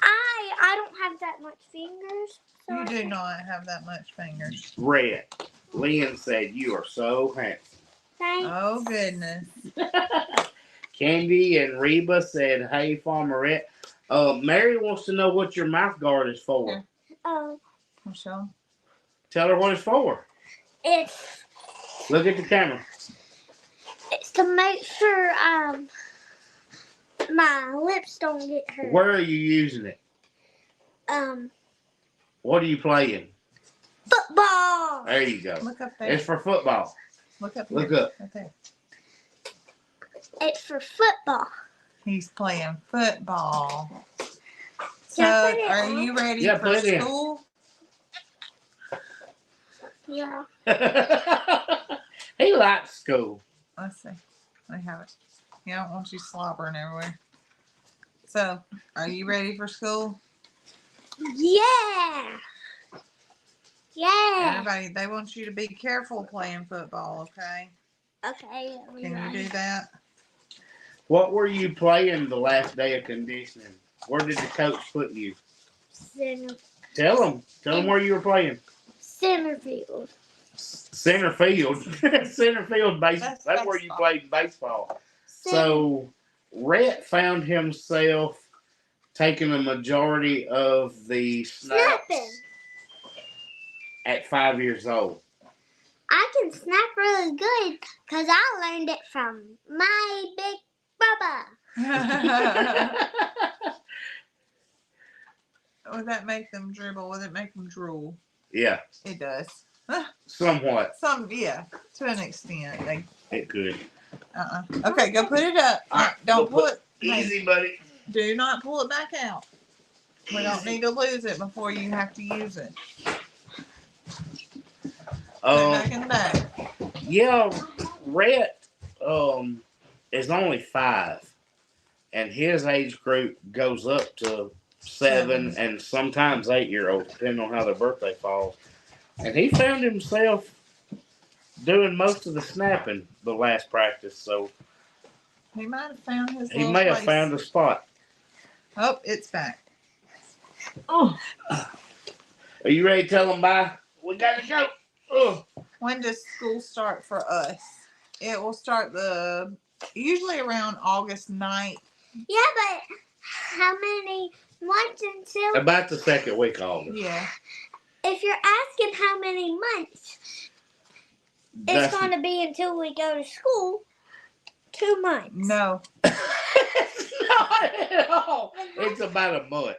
Speaker 3: I don't have that much fingers. So
Speaker 2: You do not have that much fingers.
Speaker 1: Red. Lynn said, you are so handsome.
Speaker 3: Thanks.
Speaker 2: Oh, goodness.
Speaker 1: Candy and Reba said, hey, Farmer Rhett. Mary wants to know what your mouth guard is for.
Speaker 2: Michelle?
Speaker 1: Tell her what it's for.
Speaker 3: It's
Speaker 1: Look at the camera.
Speaker 3: to make sure my lips don't get hurt.
Speaker 1: Where are you using it? What are you playing?
Speaker 3: Football.
Speaker 1: There you go.
Speaker 2: Look up there.
Speaker 1: It's for football.
Speaker 2: Look up
Speaker 1: Look
Speaker 2: there.
Speaker 1: up.
Speaker 2: Right there.
Speaker 3: It's for football.
Speaker 2: He's playing football. So,
Speaker 3: Yeah, put it
Speaker 2: are
Speaker 3: on.
Speaker 2: you ready
Speaker 1: Yeah,
Speaker 2: for
Speaker 1: put it in.
Speaker 2: school?
Speaker 3: Yeah.
Speaker 1: He likes school.
Speaker 2: Let's see. Let me have it. I don't want you slobbering everywhere. So, are you ready for school?
Speaker 3: Yeah. Yeah.
Speaker 2: Everybody, they want you to be careful playing football, okay?
Speaker 3: Okay.
Speaker 2: Can you do that?
Speaker 1: What were you playing the last day of conditioning? Where did the coach put you?
Speaker 3: Center
Speaker 1: Tell them where you were playing.
Speaker 3: field.
Speaker 1: Center field. Center field baseball. That's where you
Speaker 2: baseball.
Speaker 1: played baseball. So, Rhett found himself taking a majority of the snaps
Speaker 3: Snapping.
Speaker 1: at 5 years old.
Speaker 3: I can snap really good because I learned it from my big brother.
Speaker 2: Would that make them dribble? Would it make them drool?
Speaker 1: Yeah,
Speaker 2: It does.
Speaker 1: somewhat.
Speaker 2: Yeah, to an extent. They,
Speaker 1: It could.
Speaker 2: Okay, go put it up. Don't pull it.
Speaker 1: Easy, buddy.
Speaker 2: Do not pull it back out. We don't need to lose it before you have to use it. Put it back in the bag.
Speaker 1: Yeah, Rhett is only 5, and his age group goes up to 7 and sometimes 8-year-olds, depending on how their birthday falls. And he found himself doing most of the snapping the last practice, so
Speaker 2: He might have found his
Speaker 1: he
Speaker 2: little
Speaker 1: may have
Speaker 2: place.
Speaker 1: found a spot.
Speaker 2: Oh, it's back. Oh.
Speaker 1: Are you ready to tell them bye? We gotta go. Oh.
Speaker 2: When does school start for us? It will start usually around August 9th.
Speaker 3: Yeah, but how many months until?
Speaker 1: About the second week of August.
Speaker 2: Yeah.
Speaker 3: If you're asking how many months it's going to be until we go to school, 2 months.
Speaker 2: No.
Speaker 1: It's not at all. It's about a month.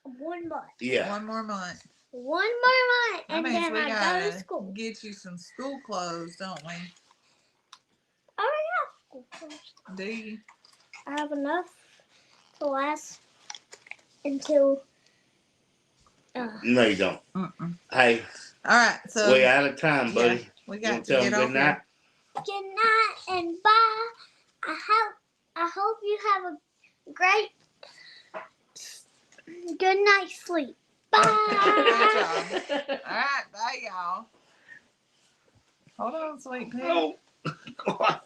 Speaker 3: 1 month.
Speaker 1: Yeah.
Speaker 2: 1 more month.
Speaker 3: 1 more month,
Speaker 2: That
Speaker 3: and
Speaker 2: means
Speaker 3: then
Speaker 2: we
Speaker 3: I go
Speaker 2: gotta
Speaker 3: to school.
Speaker 2: get you some school clothes, don't we?
Speaker 3: I already have school clothes.
Speaker 2: Do you?
Speaker 3: I have enough to last until.
Speaker 1: No, you don't.
Speaker 2: Mm-mm.
Speaker 1: Hey,
Speaker 2: All right, so
Speaker 1: we out of time, buddy.
Speaker 2: yeah, we
Speaker 1: You
Speaker 2: got
Speaker 1: want
Speaker 2: to
Speaker 1: to tell
Speaker 2: get
Speaker 1: them
Speaker 2: off
Speaker 1: good night?
Speaker 2: here.
Speaker 3: Good night and bye. I hope you have a great Good night, sleep. Bye.
Speaker 2: All right, bye, y'all. Hold on, sweet pea.
Speaker 1: Oh, God.